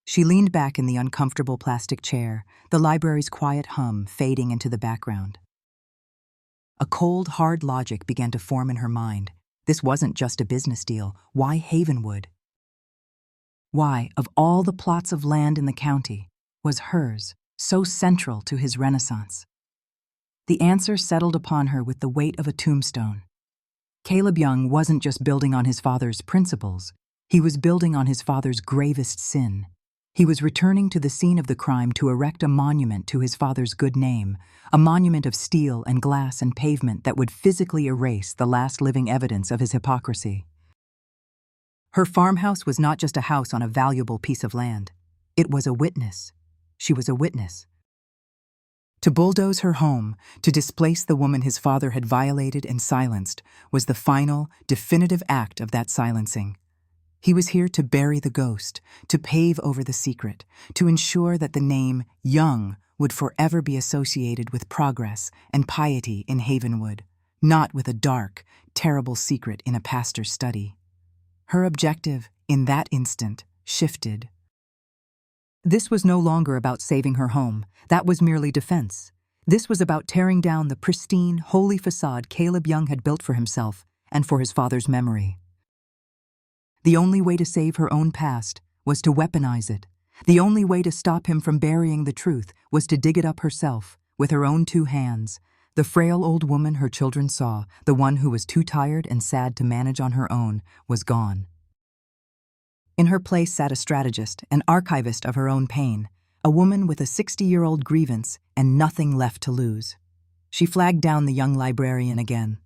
She leaned back in the uncomfortable plastic chair, the library's quiet hum fading into the background. A cold, hard logic began to form in her mind. This wasn't just a business deal. Why Havenwood? Why, of all the plots of land in the county, was hers so central to his renaissance? The answer settled upon her with the weight of a tombstone. Caleb Young wasn't just building on his father's principles, he was building on his father's gravest sin. He was returning to the scene of the crime to erect a monument to his father's good name, a monument of steel and glass and pavement that would physically erase the last living evidence of his hypocrisy. Her farmhouse was not just a house on a valuable piece of land. It was a witness. She was a witness. To bulldoze her home, to displace the woman his father had violated and silenced, was the final, definitive act of that silencing. He was here to bury the ghost, to pave over the secret, to ensure that the name Young would forever be associated with progress and piety in Havenwood, not with a dark, terrible secret in a pastor's study. Her objective, in that instant, shifted. This was no longer about saving her home. That was merely defense. This was about tearing down the pristine, holy facade Caleb Young had built for himself and for his father's memory. The only way to save her own past was to weaponize it. The only way to stop him from burying the truth was to dig it up herself, with her own 2 hands. The frail old woman her children saw, the one who was too tired and sad to manage on her own, was gone. In her place sat a strategist, an archivist of her own pain, a woman with a 60-year-old grievance and nothing left to lose. She flagged down the young librarian again.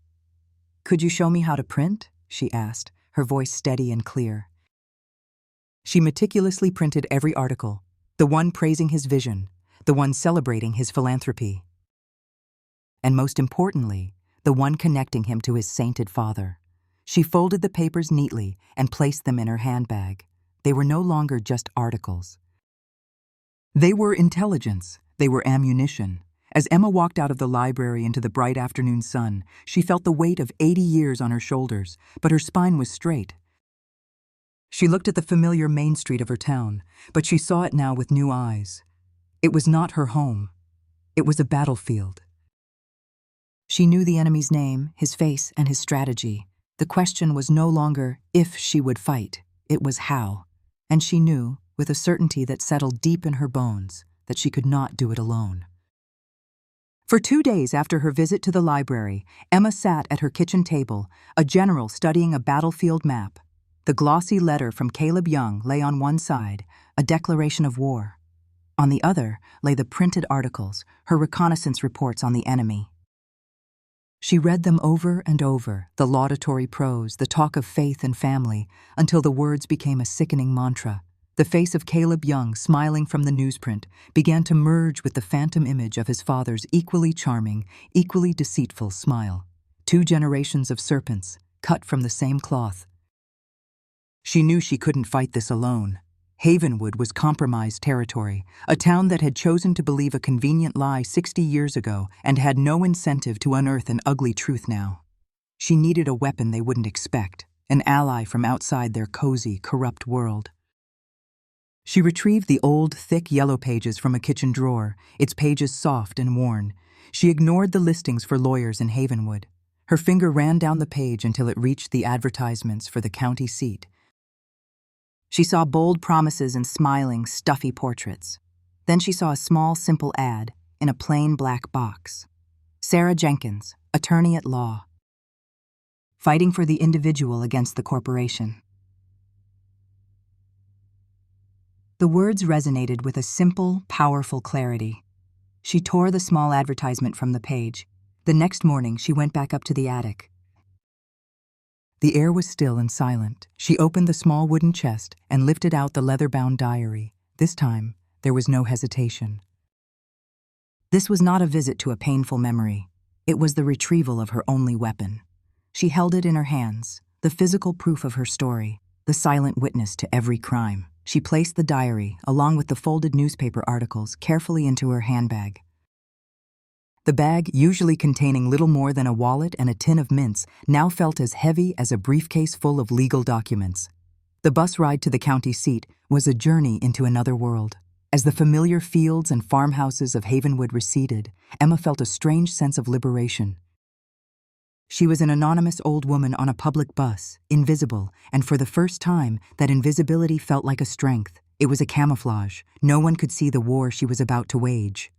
"Could you show me how to print?" she asked, her voice steady and clear. She meticulously printed every article, the one praising his vision, the one celebrating his philanthropy, and most importantly, the one connecting him to his sainted father. She folded the papers neatly and placed them in her handbag. They were no longer just articles. They were intelligence. They were ammunition. As Emma walked out of the library into the bright afternoon sun, she felt the weight of 80 years on her shoulders, but her spine was straight. She looked at the familiar main street of her town, but she saw it now with new eyes. It was not her home. It was a battlefield. She knew the enemy's name, his face, and his strategy. The question was no longer if she would fight, it was how. And she knew, with a certainty that settled deep in her bones, that she could not do it alone. For 2 days after her visit to the library, Emma sat at her kitchen table, a general studying a battlefield map. The glossy letter from Caleb Young lay on one side, a declaration of war. On the other lay the printed articles, her reconnaissance reports on the enemy. She read them over and over, the laudatory prose, the talk of faith and family, until the words became a sickening mantra. The face of Caleb Young, smiling from the newsprint, began to merge with the phantom image of his father's equally charming, equally deceitful smile. 2 generations of serpents, cut from the same cloth. She knew she couldn't fight this alone. Havenwood was compromised territory, a town that had chosen to believe a convenient lie 60 years ago and had no incentive to unearth an ugly truth now. She needed a weapon they wouldn't expect, an ally from outside their cozy, corrupt world. She retrieved the old, thick yellow pages from a kitchen drawer, its pages soft and worn. She ignored the listings for lawyers in Havenwood. Her finger ran down the page until it reached the advertisements for the county seat. She saw bold promises and smiling, stuffy portraits. Then she saw a small, simple ad in a plain black box. Sarah Jenkins, attorney at law. Fighting for the individual against the corporation. The words resonated with a simple, powerful clarity. She tore the small advertisement from the page. The next morning, she went back up to the attic. The air was still and silent. She opened the small wooden chest and lifted out the leather-bound diary. This time, there was no hesitation. This was not a visit to a painful memory. It was the retrieval of her only weapon. She held it in her hands, the physical proof of her story, the silent witness to every crime. She placed the diary, along with the folded newspaper articles, carefully into her handbag. The bag, usually containing little more than a wallet and a tin of mints, now felt as heavy as a briefcase full of legal documents. The bus ride to the county seat was a journey into another world. As the familiar fields and farmhouses of Havenwood receded, Emma felt a strange sense of liberation. She was an anonymous old woman on a public bus, invisible, and for the first time, that invisibility felt like a strength. It was a camouflage. No one could see the war she was about to wage.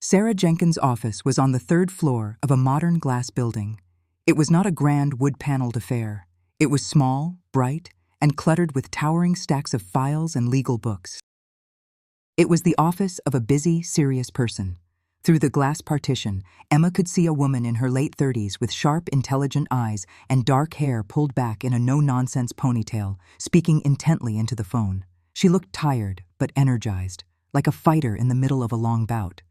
Sarah Jenkins' office was on the 3rd floor of a modern glass building. It was not a grand wood-paneled affair. It was small, bright, and cluttered with towering stacks of files and legal books. It was the office of a busy, serious person. Through the glass partition, Emma could see a woman in her late 30s with sharp, intelligent eyes and dark hair pulled back in a no-nonsense ponytail, speaking intently into the phone. She looked tired, but energized, like a fighter in the middle of a long bout.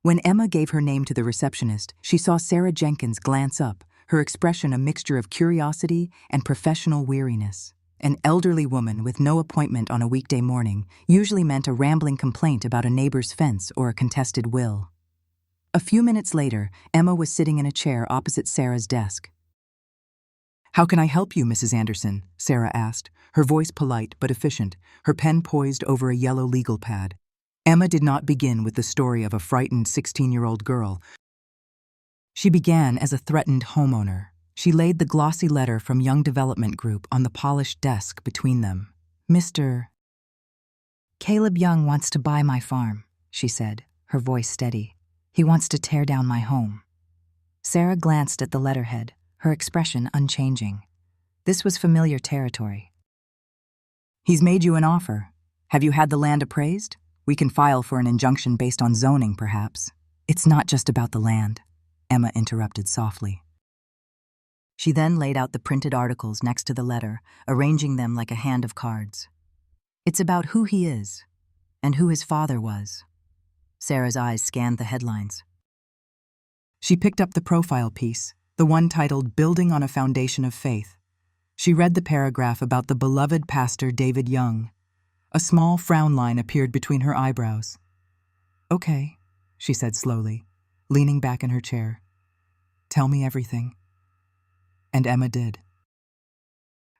When Emma gave her name to the receptionist, she saw Sarah Jenkins glance up, her expression a mixture of curiosity and professional weariness. An elderly woman with no appointment on a weekday morning usually meant a rambling complaint about a neighbor's fence or a contested will. A few minutes later, Emma was sitting in a chair opposite Sarah's desk. "How can I help you, Mrs. Anderson?" Sarah asked, her voice polite but efficient, her pen poised over a yellow legal pad. Emma did not begin with the story of a frightened 16-year-old girl. She began as a threatened homeowner. She laid the glossy letter from Young Development Group on the polished desk between them. "Mr. Caleb Young wants to buy my farm," she said, her voice steady. "He wants to tear down my home." Sarah glanced at the letterhead, her expression unchanging. This was familiar territory. "He's made you an offer. Have you had the land appraised? We can file for an injunction based on zoning, perhaps." "It's not just about the land," Emma interrupted softly. She then laid out the printed articles next to the letter, arranging them like a hand of cards. "It's about who he is, and who his father was." Sarah's eyes scanned the headlines. She picked up the profile piece, the one titled "Building on a Foundation of Faith." She read the paragraph about the beloved pastor David Young. A small frown line appeared between her eyebrows. "Okay," she said slowly, leaning back in her chair. "Tell me everything." And Emma did.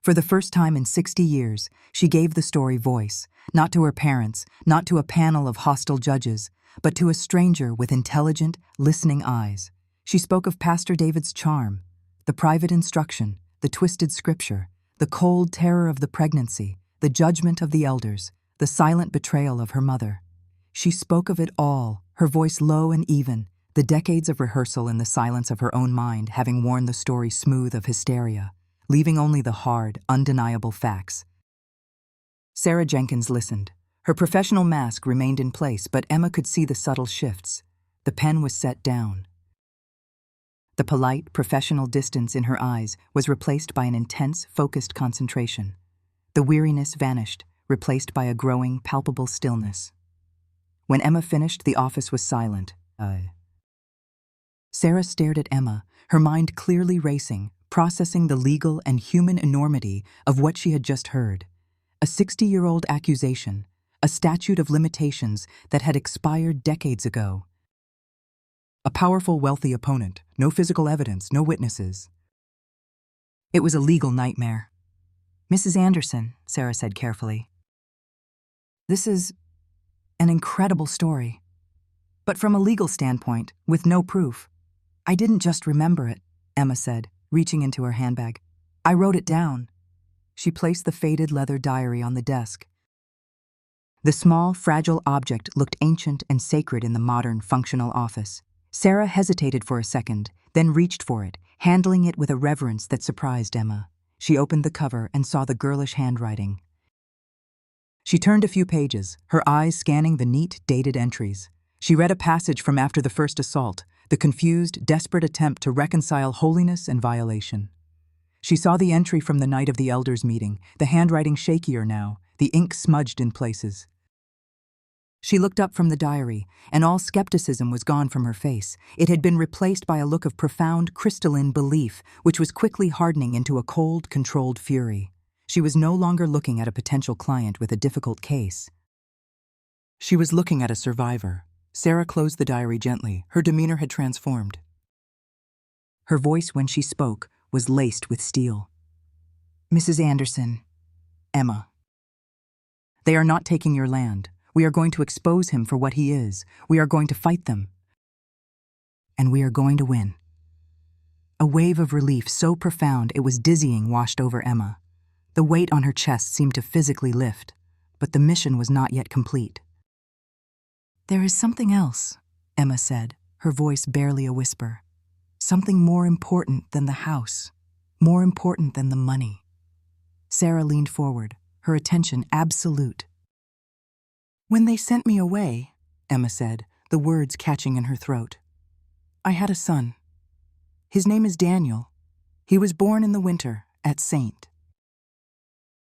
For the first time in 60 years, she gave the story voice, not to her parents, not to a panel of hostile judges, but to a stranger with intelligent, listening eyes. She spoke of Pastor David's charm, the private instruction, the twisted scripture, the cold terror of the pregnancy, the judgment of the elders, the silent betrayal of her mother. She spoke of it all, her voice low and even, the decades of rehearsal in the silence of her own mind having worn the story smooth of hysteria, leaving only the hard, undeniable facts. Sarah Jenkins listened, Her professional mask remained in place, but Emma could see the subtle shifts. The pen was set down. The polite, professional distance in her eyes was replaced by an intense, focused concentration. The weariness vanished, replaced by a growing, palpable stillness. When Emma finished, the office was silent. Sarah stared at Emma, her mind clearly racing, processing the legal and human enormity of what she had just heard. A 60-year-old accusation, a statute of limitations that had expired decades ago. A powerful, wealthy opponent, no physical evidence, no witnesses. It was a legal nightmare. "Mrs. Anderson," Sarah said carefully, "this is an incredible story. But from a legal standpoint, with no proof. I didn't just remember it," Emma said, reaching into her handbag. "I wrote it down." She placed the faded leather diary on the desk. The small, fragile object looked ancient and sacred in the modern, functional office. Sarah hesitated for a second, then reached for it, handling it with a reverence that surprised Emma. She opened the cover and saw the girlish handwriting. She turned a few pages, her eyes scanning the neat, dated entries. She read a passage from after the first assault, the confused, desperate attempt to reconcile holiness and violation. She saw the entry from the night of the elders' meeting, the handwriting shakier now, the ink smudged in places. She looked up from the diary, and all skepticism was gone from her face. It had been replaced by a look of profound, crystalline belief, which was quickly hardening into a cold, controlled fury. She was no longer looking at a potential client with a difficult case. She was looking at a survivor. Sarah closed the diary gently. Her demeanor had transformed. Her voice, when she spoke, was laced with steel. "Mrs. Anderson, Emma. They are not taking your land. We are going to expose him for what he is. We are going to fight them. And we are going to win." A wave of relief so profound it was dizzying washed over Emma. The weight on her chest seemed to physically lift, but the mission was not yet complete. "There is something else," Emma said, her voice barely a whisper. "Something more important than the house, more important than the money." Sarah leaned forward, her attention absolute. "When they sent me away," Emma said, the words catching in her throat, "I had a son. His name is Daniel. He was born in the winter at St.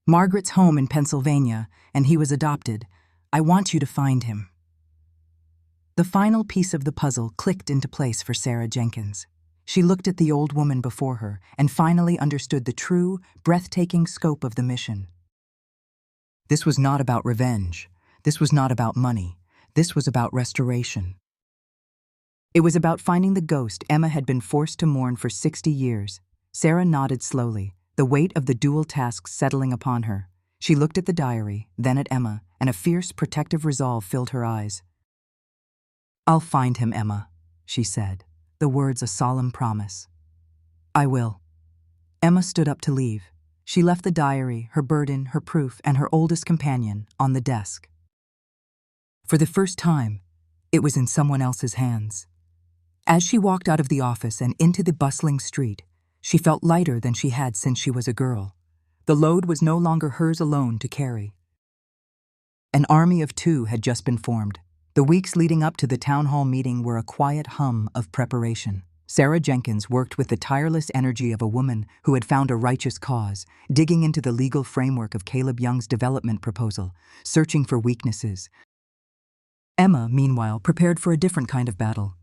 Margaret's home in Pennsylvania, and he was adopted. I want you to find him." The final piece of the puzzle clicked into place for Sarah Jenkins. She looked at the old woman before her and finally understood the true, breathtaking scope of the mission. This was not about revenge. This was not about money. This was about restoration. It was about finding the ghost Emma had been forced to mourn for 60 years. Sarah nodded slowly, the weight of the dual tasks settling upon her. She looked at the diary, then at Emma, and a fierce, protective resolve filled her eyes. "I'll find him, Emma," she said, the words a solemn promise. "I will." Emma stood up to leave. She left the diary, her burden, her proof, and her oldest companion on the desk. For the first time, it was in someone else's hands. As she walked out of the office and into the bustling street, she felt lighter than she had since she was a girl. The load was no longer hers alone to carry. An army of two had just been formed. The weeks leading up to the town hall meeting were a quiet hum of preparation. Sarah Jenkins worked with the tireless energy of a woman who had found a righteous cause, digging into the legal framework of Caleb Young's development proposal, searching for weaknesses. Emma, meanwhile, prepared for a different kind of battle.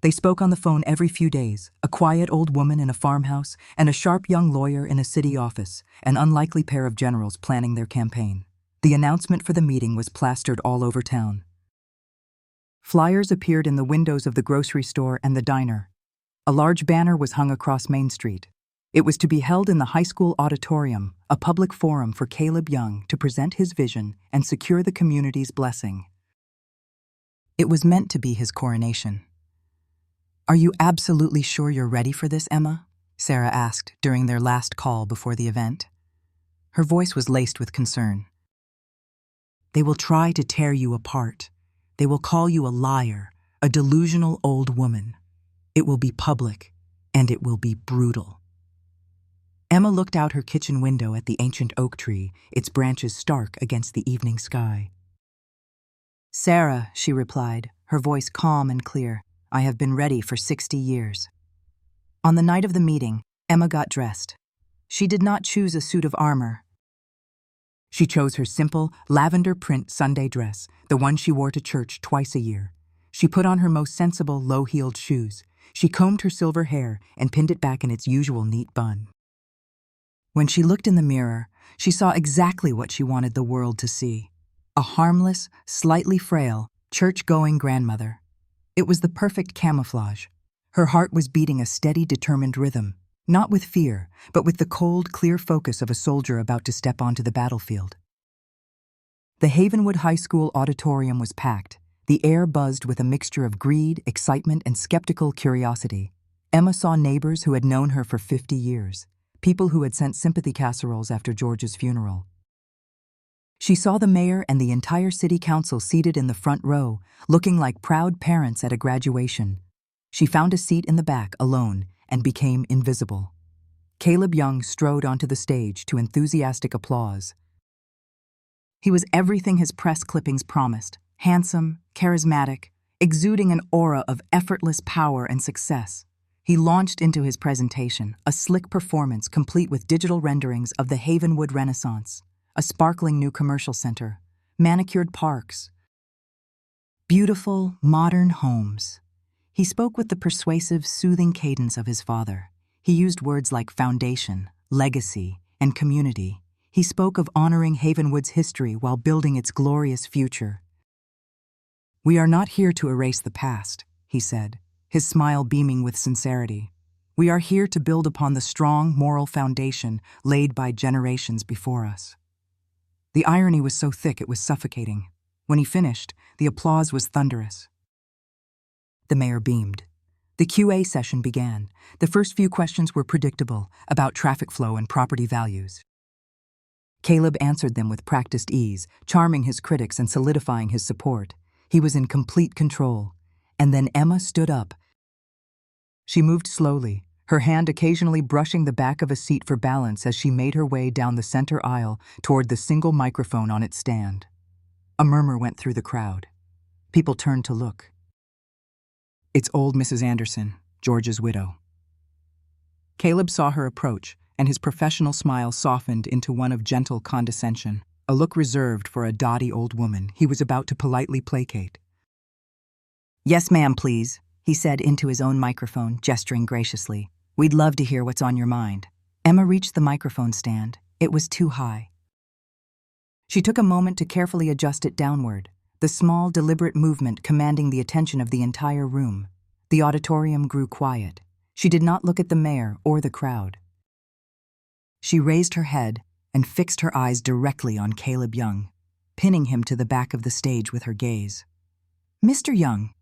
They spoke on the phone every few days, a quiet old woman in a farmhouse and a sharp young lawyer in a city office, an unlikely pair of generals planning their campaign. The announcement for the meeting was plastered all over town. Flyers appeared in the windows of the grocery store and the diner. A large banner was hung across Main Street. It was to be held in the high school auditorium, a public forum for Caleb Young to present his vision and secure the community's blessing. It was meant to be his coronation. "Are you absolutely sure you're ready for this, Emma?" Sarah asked during their last call before the event. Her voice was laced with concern. "They will try to tear you apart. They will call you a liar, a delusional old woman. It will be public, and it will be brutal." Emma looked out her kitchen window at the ancient oak tree, its branches stark against the evening sky. "Sarah," she replied, her voice calm and clear, "I have been ready for 60 years." On the night of the meeting, Emma got dressed. She did not choose a suit of armor. She chose her simple, lavender print Sunday dress, the one she wore to church twice a year. She put on her most sensible, low-heeled shoes. She combed her silver hair and pinned it back in its usual neat bun. When she looked in the mirror, she saw exactly what she wanted the world to see: a harmless, slightly frail, church-going grandmother. It was the perfect camouflage. Her heart was beating a steady, determined rhythm, not with fear, but with the cold, clear focus of a soldier about to step onto the battlefield. The Havenwood High School auditorium was packed. The air buzzed with a mixture of greed, excitement, and skeptical curiosity. Emma saw neighbors who had known her for 50 years, people who had sent sympathy casseroles after George's funeral. She saw the mayor and the entire city council seated in the front row, looking like proud parents at a graduation. She found a seat in the back, alone, and became invisible. Caleb Young strode onto the stage to enthusiastic applause. He was everything his press clippings promised: handsome, charismatic, exuding an aura of effortless power and success. He launched into his presentation, a slick performance complete with digital renderings of the Havenwood Renaissance, a sparkling new commercial center, manicured parks, beautiful, modern homes. He spoke with the persuasive, soothing cadence of his father. He used words like foundation, legacy, and community. He spoke of honoring Havenwood's history while building its glorious future. "We are not here to erase the past," he said, his smile beaming with sincerity. "We are here to build upon the strong moral foundation laid by generations before us." The irony was so thick it was suffocating. When he finished, the applause was thunderous. The mayor beamed. The QA session began. The first few questions were predictable, about traffic flow and property values. Caleb answered them with practiced ease, charming his critics and solidifying his support. He was in complete control. And then Emma stood up. She moved slowly, her hand occasionally brushing the back of a seat for balance as she made her way down the center aisle toward the single microphone on its stand. A murmur went through the crowd. People turned to look. "It's old Mrs. Anderson, George's widow." Caleb saw her approach, and his professional smile softened into one of gentle condescension, a look reserved for a dotty old woman he was about to politely placate. "Yes, ma'am, please," he said into his own microphone, gesturing graciously. "We'd love to hear what's on your mind." Emma reached the microphone stand. It was too high. She took a moment to carefully adjust it downward, the small, deliberate movement commanding the attention of the entire room. The auditorium grew quiet. She did not look at the mayor or the crowd. She raised her head and fixed her eyes directly on Caleb Young, pinning him to the back of the stage with her gaze. "Mr. Young,"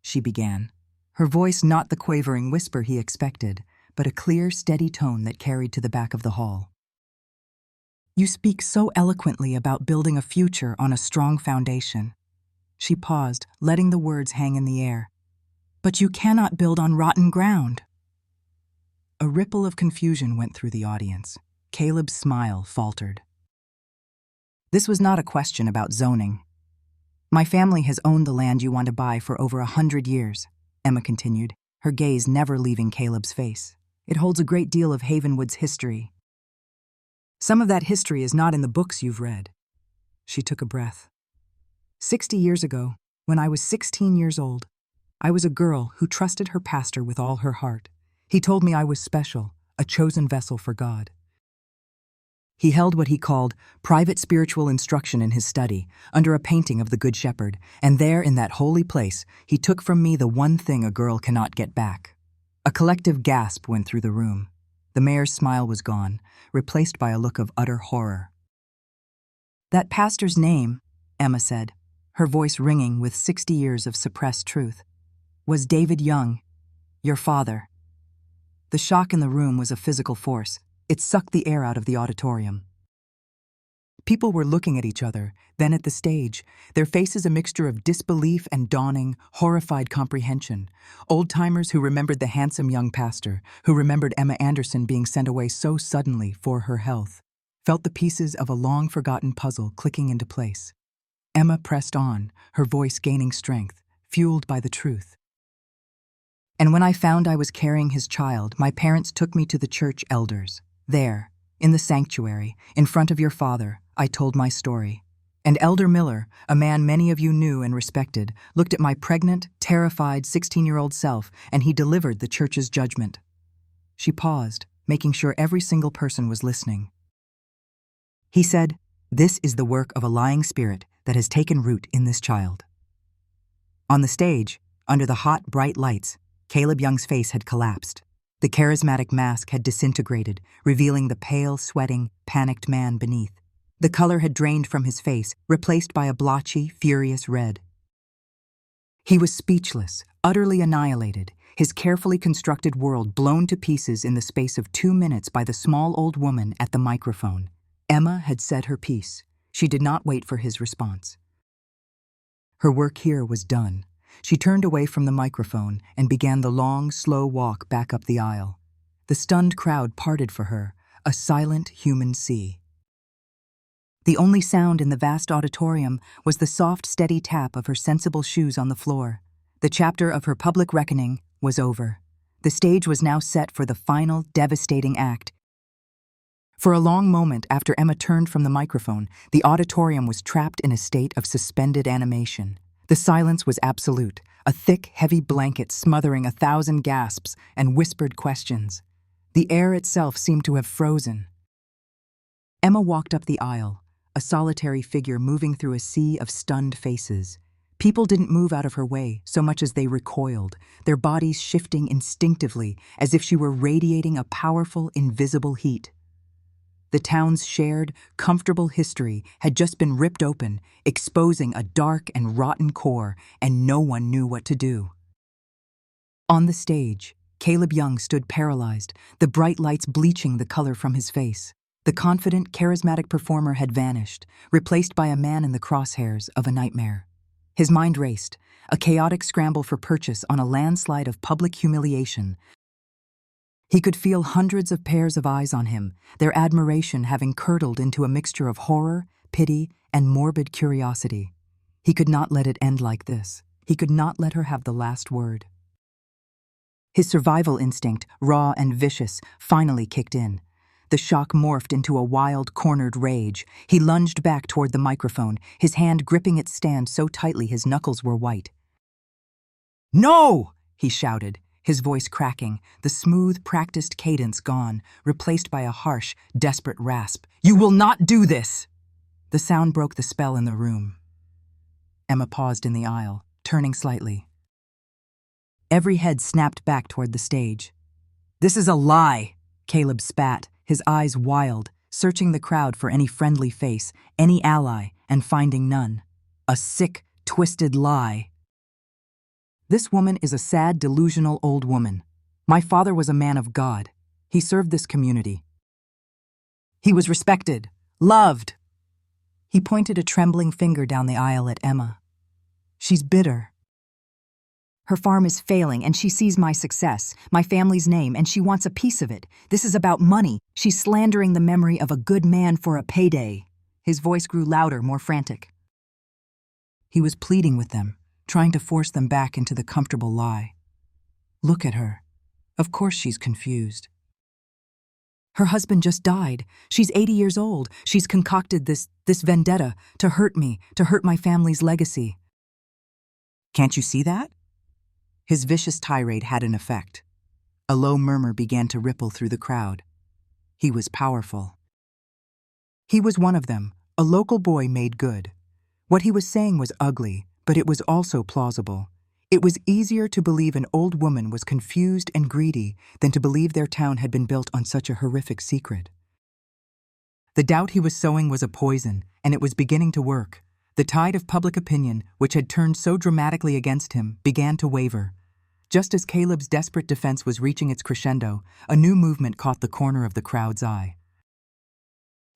she began, her voice not the quavering whisper he expected, but a clear, steady tone that carried to the back of the hall. "You speak so eloquently about building a future on a strong foundation." She paused, letting the words hang in the air. "But you cannot build on rotten ground." A ripple of confusion went through the audience. Caleb's smile faltered. "This was not a question about zoning. My family has owned the land you want to buy for over 100 years, Emma continued, her gaze never leaving Caleb's face. "It holds a great deal of Havenwood's history. Some of that history is not in the books you've read." She took a breath. 60 years ago, when I was 16 years old, I was a girl who trusted her pastor with all her heart. He told me I was special, a chosen vessel for God. He held what he called private spiritual instruction in his study, under a painting of the Good Shepherd, and there in that holy place, he took from me the one thing a girl cannot get back. A collective gasp went through the room. The mayor's smile was gone, replaced by a look of utter horror. "That pastor's name," Emma said, her voice ringing with 60 years of suppressed truth, "was David Young, your father." The shock in the room was a physical force. It sucked the air out of the auditorium. People were looking at each other, then at the stage, their faces a mixture of disbelief and dawning, horrified comprehension. Old-timers who remembered the handsome young pastor, who remembered Emma Anderson being sent away so suddenly for her health, felt the pieces of a long-forgotten puzzle clicking into place. Emma pressed on, her voice gaining strength, fueled by the truth. And when I found I was carrying his child, my parents took me to the church elders. There, in the sanctuary, in front of your father, I told my story. And Elder Miller, a man many of you knew and respected, looked at my pregnant, terrified 16-year-old self, and he delivered the church's judgment. She paused, making sure every single person was listening. He said, "This is the work of a lying spirit that has taken root in this child." On the stage, under the hot, bright lights, Caleb Young's face had collapsed. The charismatic mask had disintegrated, revealing the pale, sweating, panicked man beneath. The color had drained from his face, replaced by a blotchy, furious red. He was speechless, utterly annihilated, his carefully constructed world blown to pieces in the space of 2 minutes by the small old woman at the microphone. Emma had said her piece. She did not wait for his response. Her work here was done. She turned away from the microphone and began the long, slow walk back up the aisle. The stunned crowd parted for her, a silent human sea. The only sound in the vast auditorium was the soft, steady tap of her sensible shoes on the floor. The chapter of her public reckoning was over. The stage was now set for the final, devastating act. For a long moment after Emma turned from the microphone, the auditorium was trapped in a state of suspended animation. The silence was absolute, a thick, heavy blanket smothering 1,000 gasps and whispered questions. The air itself seemed to have frozen. Emma walked up the aisle, a solitary figure moving through a sea of stunned faces. People didn't move out of her way so much as they recoiled, their bodies shifting instinctively as if she were radiating a powerful, invisible heat. The town's shared, comfortable history had just been ripped open, exposing a dark and rotten core, and no one knew what to do. On the stage, Caleb Young stood paralyzed, the bright lights bleaching the color from his face. The confident, charismatic performer had vanished, replaced by a man in the crosshairs of a nightmare. His mind raced, a chaotic scramble for purchase on a landslide of public humiliation. He could feel hundreds of pairs of eyes on him, their admiration having curdled into a mixture of horror, pity, and morbid curiosity. He could not let it end like this. He could not let her have the last word. His survival instinct, raw and vicious, finally kicked in. The shock morphed into a wild, cornered rage. He lunged back toward the microphone, his hand gripping its stand so tightly his knuckles were white. "No!" he shouted, his voice cracking, the smooth, practiced cadence gone, replaced by a harsh, desperate rasp. "You will not do this!" The sound broke the spell in the room. Emma paused in the aisle, turning slightly. Every head snapped back toward the stage. "This is a lie!" Caleb spat, his eyes wild, searching the crowd for any friendly face, any ally, and finding none. A sick, twisted lie. "This woman is a sad, delusional old woman. My father was a man of God. He served this community. He was respected, loved." He pointed a trembling finger down the aisle at Emma. "She's bitter. Her farm is failing, and she sees my success, my family's name, and she wants a piece of it. This is about money. She's slandering the memory of a good man for a payday." His voice grew louder, more frantic. He was pleading with them, trying to force them back into the comfortable lie. "Look at her. Of course she's confused. Her husband just died. She's 80 years old. She's concocted this vendetta to hurt me, to hurt my family's legacy. Can't you see that?" His vicious tirade had an effect. A low murmur began to ripple through the crowd. He was powerful. He was one of them, a local boy made good. What he was saying was ugly, but it was also plausible. It was easier to believe an old woman was confused and greedy than to believe their town had been built on such a horrific secret. The doubt he was sowing was a poison, and it was beginning to work. The tide of public opinion, which had turned so dramatically against him, began to waver. Just as Caleb's desperate defense was reaching its crescendo, a new movement caught the corner of the crowd's eye.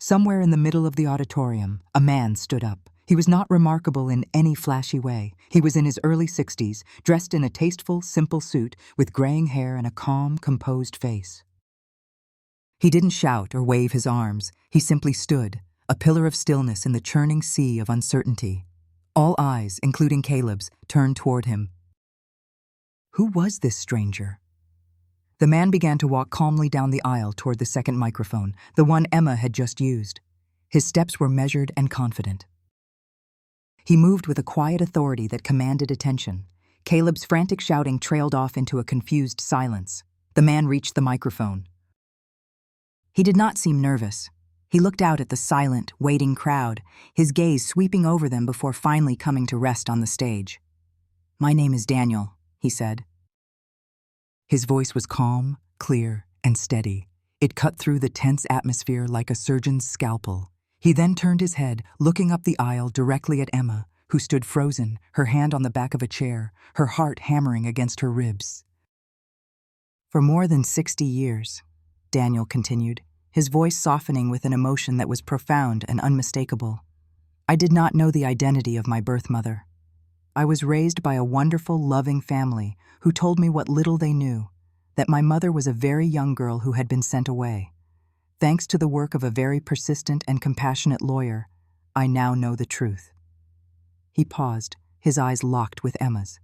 Somewhere in the middle of the auditorium, a man stood up. He was not remarkable in any flashy way. He was in his early 60s, dressed in a tasteful, simple suit, with graying hair and a calm, composed face. He didn't shout or wave his arms. He simply stood, a pillar of stillness in the churning sea of uncertainty. All eyes, including Caleb's, turned toward him. Who was this stranger? The man began to walk calmly down the aisle toward the second microphone, the one Emma had just used. His steps were measured and confident. He moved with a quiet authority that commanded attention. Caleb's frantic shouting trailed off into a confused silence. The man reached the microphone. He did not seem nervous. He looked out at the silent, waiting crowd, his gaze sweeping over them before finally coming to rest on the stage. "My name is Daniel," he said. His voice was calm, clear, and steady. It cut through the tense atmosphere like a surgeon's scalpel. He then turned his head, looking up the aisle directly at Emma, who stood frozen, her hand on the back of a chair, her heart hammering against her ribs. "For more than 60 years," Daniel continued, his voice softening with an emotion that was profound and unmistakable, "I did not know the identity of my birth mother. I was raised by a wonderful, loving family who told me what little they knew, that my mother was a very young girl who had been sent away. Thanks to the work of a very persistent and compassionate lawyer, I now know the truth." He paused, his eyes locked with Emma's.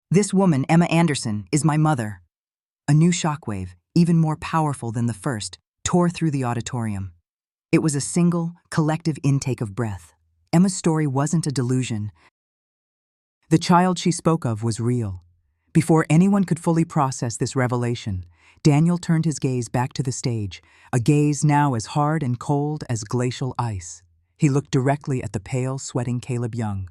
"This woman, Emma Anderson, is my mother." A new shockwave, even more powerful than the first, tore through the auditorium. It was a single, collective intake of breath. Emma's story wasn't a delusion. The child she spoke of was real. Before anyone could fully process this revelation, Daniel turned his gaze back to the stage, a gaze now as hard and cold as glacial ice. He looked directly at the pale, sweating Caleb Young.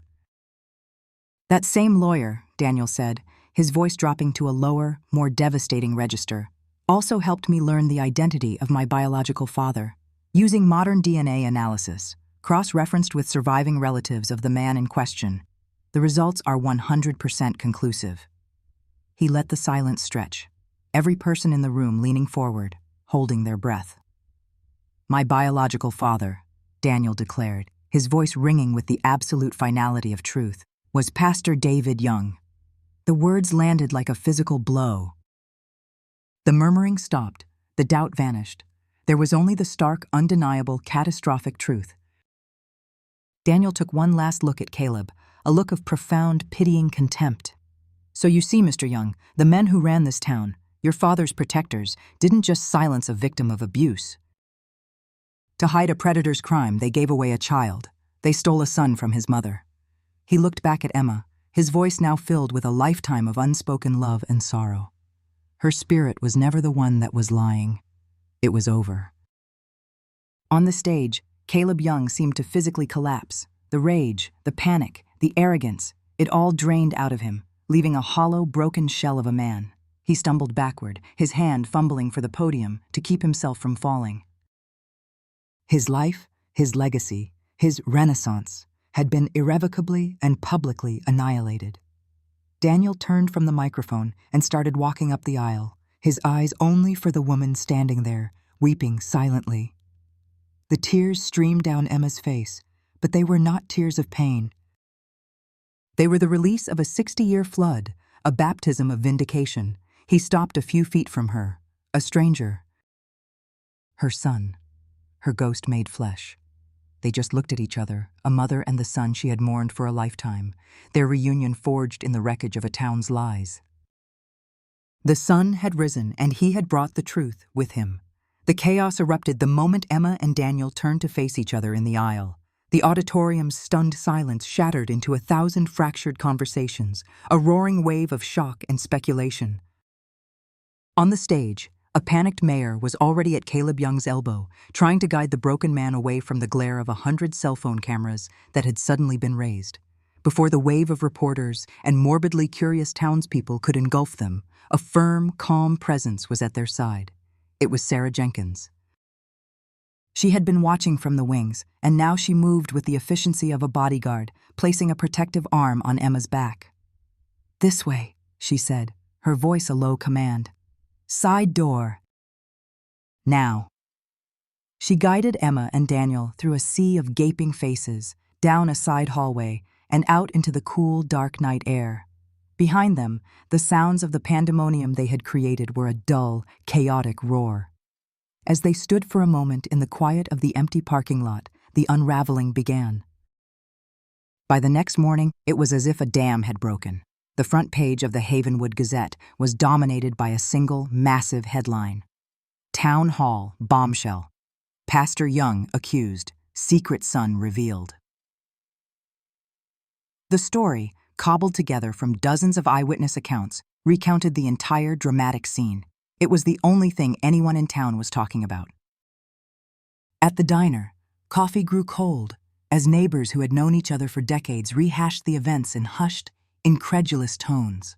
"That same lawyer," Daniel said, his voice dropping to a lower, more devastating register, "also helped me learn the identity of my biological father. Using modern DNA analysis, cross-referenced with surviving relatives of the man in question, the results are 100% conclusive." He let the silence stretch, every person in the room leaning forward, holding their breath. "My biological father," Daniel declared, his voice ringing with the absolute finality of truth, "was Pastor David Young." The words landed like a physical blow. The murmuring stopped, the doubt vanished. There was only the stark, undeniable, catastrophic truth. Daniel took one last look at Caleb, a look of profound, pitying contempt. "So you see, Mr. Young, the men who ran this town, your father's protectors, didn't just silence a victim of abuse. To hide a predator's crime, they gave away a child. They stole a son from his mother." He looked back at Emma, his voice now filled with a lifetime of unspoken love and sorrow. Her spirit was never the one that was lying. It was over. On the stage, Caleb Young seemed to physically collapse. The rage, the panic, the arrogance, it all drained out of him, leaving a hollow, broken shell of a man. He stumbled backward, his hand fumbling for the podium to keep himself from falling. His life, his legacy, his renaissance had been irrevocably and publicly annihilated. Daniel turned from the microphone and started walking up the aisle, his eyes only for the woman standing there, weeping silently. The tears streamed down Emma's face, but they were not tears of pain. They were the release of a 60-year flood, a baptism of vindication. He stopped a few feet from her, a stranger. Her son, her ghost made flesh. They just looked at each other, a mother and the son she had mourned for a lifetime, their reunion forged in the wreckage of a town's lies. The sun had risen, and he had brought the truth with him. The chaos erupted the moment Emma and Daniel turned to face each other in the aisle. The auditorium's stunned silence shattered into 1,000 fractured conversations, a roaring wave of shock and speculation. On the stage, a panicked mayor was already at Caleb Young's elbow, trying to guide the broken man away from the glare of 100 cell phone cameras that had suddenly been raised. Before the wave of reporters and morbidly curious townspeople could engulf them, a firm, calm presence was at their side. It was Sarah Jenkins. She had been watching from the wings, and now she moved with the efficiency of a bodyguard, placing a protective arm on Emma's back. "This way," she said, her voice a low command. "Side door. Now." She guided Emma and Daniel through a sea of gaping faces, down a side hallway, and out into the cool, dark night air. Behind them, the sounds of the pandemonium they had created were a dull, chaotic roar. As they stood for a moment in the quiet of the empty parking lot, the unraveling began. By the next morning, it was as if a dam had broken. The front page of the Havenwood Gazette was dominated by a single, massive headline. Town Hall bombshell. Pastor Young accused. Secret son revealed. The story, cobbled together from dozens of eyewitness accounts, recounted the entire dramatic scene. It was the only thing anyone in town was talking about. At the diner, coffee grew cold as neighbors who had known each other for decades rehashed the events in hushed, incredulous tones.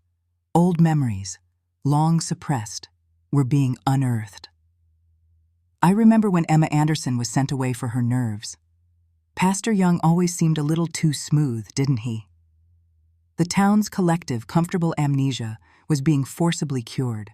Old memories, long suppressed, were being unearthed. I remember when Emma Anderson was sent away for her nerves. Pastor Young always seemed a little too smooth, didn't he? The town's collective, comfortable amnesia was being forcibly cured.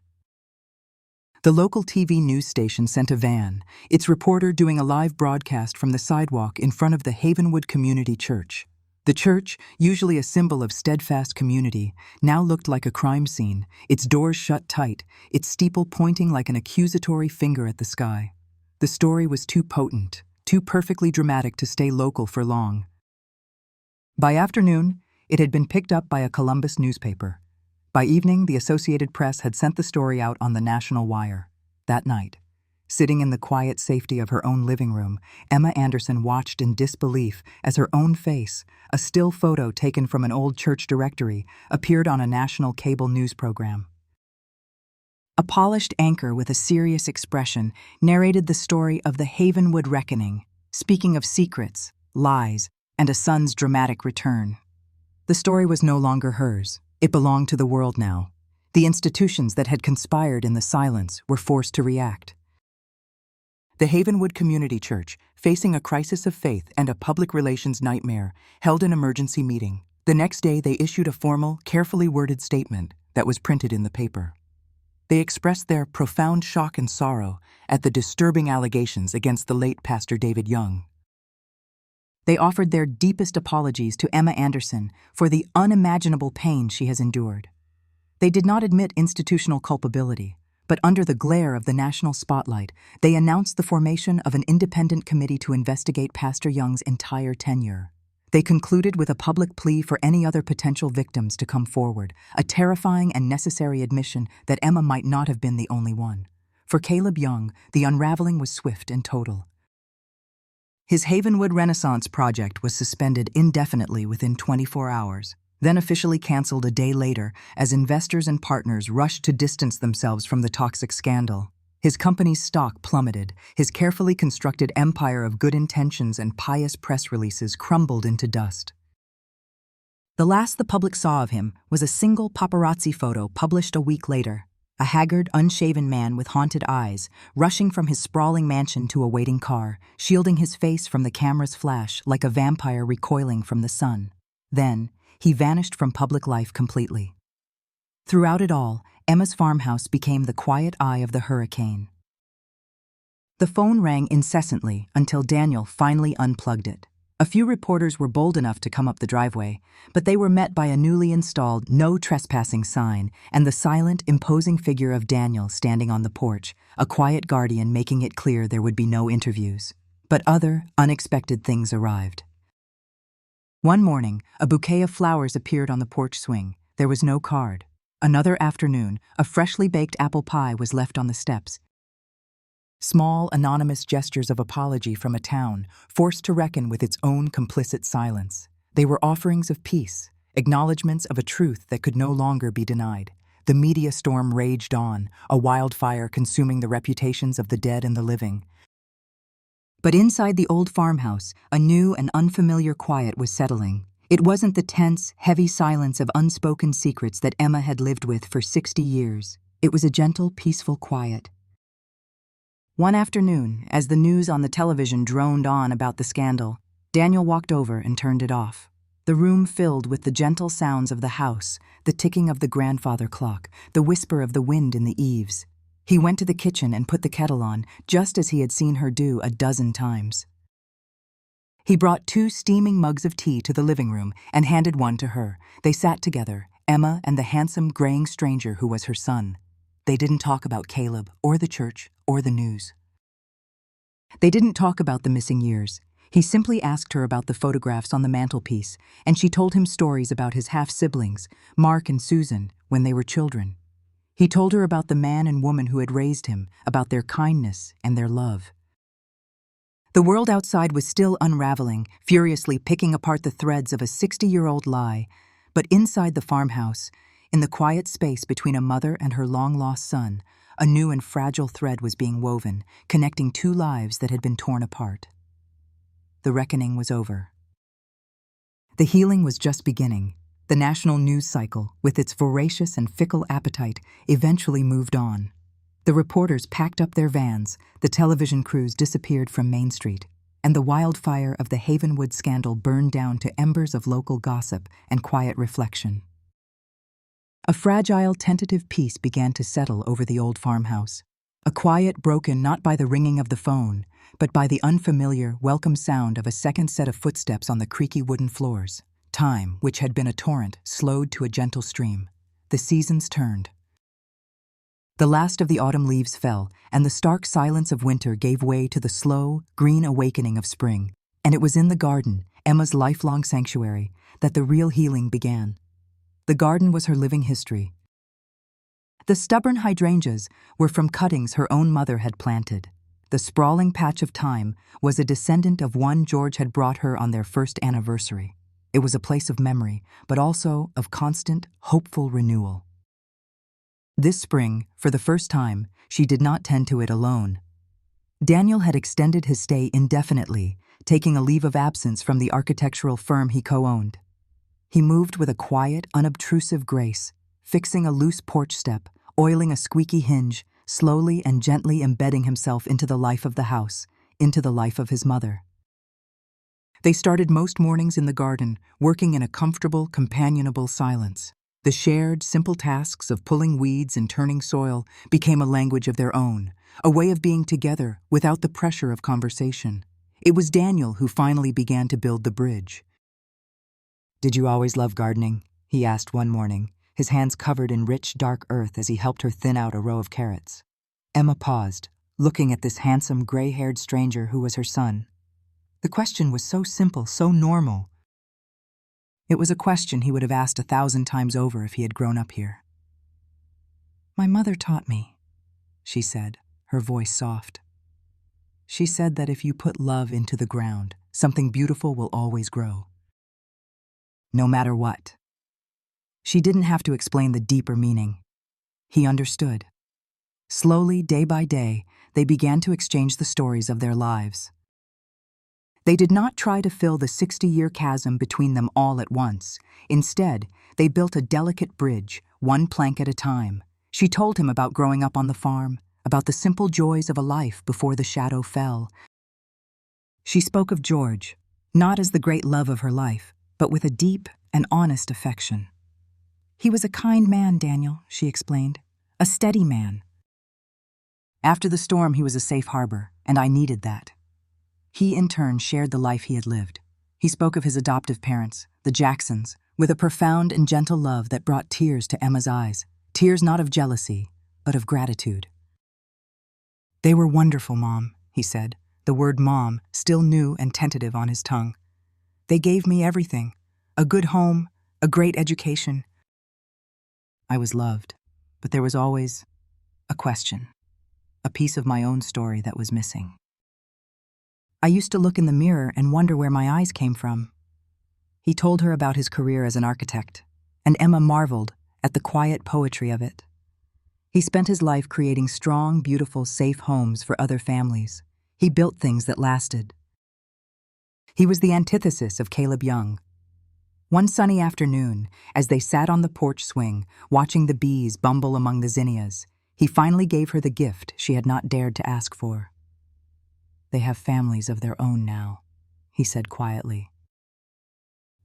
The local TV news station sent a van, its reporter doing a live broadcast from the sidewalk in front of the Havenwood Community Church. The church, usually a symbol of steadfast community, now looked like a crime scene, its doors shut tight, its steeple pointing like an accusatory finger at the sky. The story was too potent, too perfectly dramatic to stay local for long. By afternoon, it had been picked up by a Columbus newspaper. By evening, the Associated Press had sent the story out on the national wire. That night, sitting in the quiet safety of her own living room, Emma Anderson watched in disbelief as her own face, a still photo taken from an old church directory, appeared on a national cable news program. A polished anchor with a serious expression narrated the story of the Havenwood reckoning, speaking of secrets, lies, and a son's dramatic return. The story was no longer hers. It belonged to the world now. The institutions that had conspired in the silence were forced to react. The Havenwood Community Church, facing a crisis of faith and a public relations nightmare, held an emergency meeting. The next day, they issued a formal, carefully worded statement that was printed in the paper. They expressed their profound shock and sorrow at the disturbing allegations against the late Pastor David Young. They offered their deepest apologies to Emma Anderson for the unimaginable pain she has endured. They did not admit institutional culpability, but under the glare of the national spotlight, they announced the formation of an independent committee to investigate Pastor Young's entire tenure. They concluded with a public plea for any other potential victims to come forward, a terrifying and necessary admission that Emma might not have been the only one. For Caleb Young, the unraveling was swift and total. His Havenwood Renaissance project was suspended indefinitely within 24 hours, then officially canceled a day later as investors and partners rushed to distance themselves from the toxic scandal. His company's stock plummeted, his carefully constructed empire of good intentions and pious press releases crumbled into dust. The last the public saw of him was a single paparazzi photo published a week later. A haggard, unshaven man with haunted eyes, rushing from his sprawling mansion to a waiting car, shielding his face from the camera's flash like a vampire recoiling from the sun. Then, he vanished from public life completely. Throughout it all, Emma's farmhouse became the quiet eye of the hurricane. The phone rang incessantly until Daniel finally unplugged it. A few reporters were bold enough to come up the driveway, but they were met by a newly installed no trespassing sign and the silent, imposing figure of Daniel standing on the porch, a quiet guardian making it clear there would be no interviews. But other, unexpected things arrived. One morning, a bouquet of flowers appeared on the porch swing. There was no card. Another afternoon, a freshly baked apple pie was left on the steps. Small, anonymous gestures of apology from a town forced to reckon with its own complicit silence. They were offerings of peace, acknowledgments of a truth that could no longer be denied. The media storm raged on, a wildfire consuming the reputations of the dead and the living. But inside the old farmhouse, a new and unfamiliar quiet was settling. It wasn't the tense, heavy silence of unspoken secrets that Emma had lived with for 60 years. It was a gentle, peaceful quiet. One afternoon, as the news on the television droned on about the scandal, Daniel walked over and turned it off. The room filled with the gentle sounds of the house, the ticking of the grandfather clock, the whisper of the wind in the eaves. He went to the kitchen and put the kettle on, just as he had seen her do a dozen times. He brought 2 steaming mugs of tea to the living room and handed one to her. They sat together, Emma and the handsome, graying stranger who was her son. They didn't talk about Caleb, or the church, or the news. They didn't talk about the missing years. He simply asked her about the photographs on the mantelpiece, and she told him stories about his half-siblings, Mark and Susan, when they were children. He told her about the man and woman who had raised him, about their kindness and their love. The world outside was still unraveling, furiously picking apart the threads of a 60-year-old lie, but inside the farmhouse, in the quiet space between a mother and her long-lost son, a new and fragile thread was being woven, connecting two lives that had been torn apart. The reckoning was over. The healing was just beginning. The national news cycle, with its voracious and fickle appetite, eventually moved on. The reporters packed up their vans, the television crews disappeared from Main Street, and the wildfire of the Havenwood scandal burned down to embers of local gossip and quiet reflection. A fragile, tentative peace began to settle over the old farmhouse, a quiet broken not by the ringing of the phone, but by the unfamiliar, welcome sound of a second set of footsteps on the creaky wooden floors. Time, which had been a torrent, slowed to a gentle stream. The seasons turned. The last of the autumn leaves fell, and the stark silence of winter gave way to the slow, green awakening of spring. And it was in the garden, Emma's lifelong sanctuary, that the real healing began. The garden was her living history. The stubborn hydrangeas were from cuttings her own mother had planted. The sprawling patch of thyme was a descendant of one George had brought her on their first anniversary. It was a place of memory, but also of constant, hopeful renewal. This spring, for the first time, she did not tend to it alone. Daniel had extended his stay indefinitely, taking a leave of absence from the architectural firm he co-owned. He moved with a quiet, unobtrusive grace, fixing a loose porch step, oiling a squeaky hinge, slowly and gently embedding himself into the life of the house, into the life of his mother. They started most mornings in the garden, working in a comfortable, companionable silence. The shared, simple tasks of pulling weeds and turning soil became a language of their own, a way of being together without the pressure of conversation. It was Daniel who finally began to build the bridge. "Did you always love gardening?" he asked one morning, his hands covered in rich, dark earth as he helped her thin out a row of carrots. Emma paused, looking at this handsome, gray-haired stranger who was her son. The question was so simple, so normal. It was a question he would have asked 1,000 times over if he had grown up here. "My mother taught me," she said, her voice soft. "She said that if you put love into the ground, something beautiful will always grow. No matter what." She didn't have to explain the deeper meaning. He understood. Slowly, day by day, they began to exchange the stories of their lives. They did not try to fill the 60-year chasm between them all at once. Instead, they built a delicate bridge, one plank at a time. She told him about growing up on the farm, about the simple joys of a life before the shadow fell. She spoke of George, not as the great love of her life, but with a deep and honest affection. "He was a kind man, Daniel," she explained. "A steady man. After the storm, he was a safe harbor, and I needed that." He, in turn, shared the life he had lived. He spoke of his adoptive parents, the Jacksons, with a profound and gentle love that brought tears to Emma's eyes, tears not of jealousy, but of gratitude. "They were wonderful, Mom," he said, the word Mom still new and tentative on his tongue. "They gave me everything, a good home, a great education. I was loved, but there was always a question, a piece of my own story that was missing. I used to look in the mirror and wonder where my eyes came from." He told her about his career as an architect, and Emma marveled at the quiet poetry of it. He spent his life creating strong, beautiful, safe homes for other families. He built things that lasted. He was the antithesis of Caleb Young. One sunny afternoon, as they sat on the porch swing, watching the bees bumble among the zinnias, he finally gave her the gift she had not dared to ask for. "They have families of their own now," he said quietly.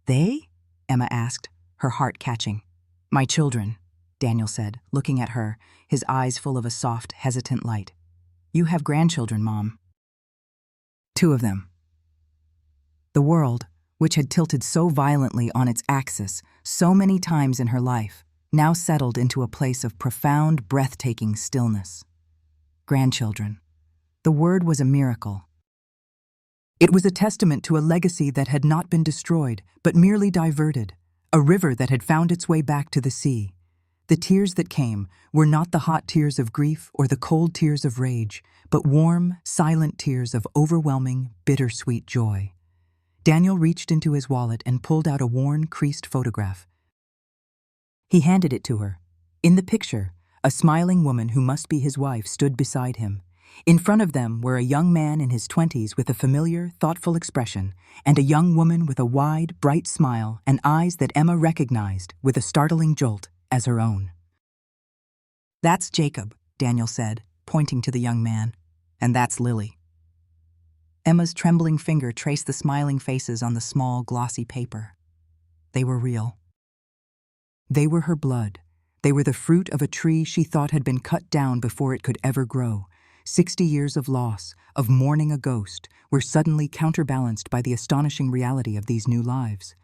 "They?" Emma asked, her heart catching. "My children," Daniel said, looking at her, his eyes full of a soft, hesitant light. "You have grandchildren, Mom." "2 of them." The world, which had tilted so violently on its axis so many times in her life, now settled into a place of profound, breathtaking stillness. Grandchildren. The word was a miracle. It was a testament to a legacy that had not been destroyed, but merely diverted, a river that had found its way back to the sea. The tears that came were not the hot tears of grief or the cold tears of rage, but warm, silent tears of overwhelming, bittersweet joy. Daniel reached into his wallet and pulled out a worn, creased photograph. He handed it to her. In the picture, a smiling woman who must be his wife stood beside him. In front of them were a young man in his 20s with a familiar, thoughtful expression, and a young woman with a wide, bright smile and eyes that Emma recognized, with a startling jolt, as her own. "That's Jacob," Daniel said, pointing to the young man. "And that's Lily." Emma's trembling finger traced the smiling faces on the small, glossy paper. They were real. They were her blood. They were the fruit of a tree she thought had been cut down before it could ever grow. 60 years of loss, of mourning a ghost, were suddenly counterbalanced by the astonishing reality of these new lives.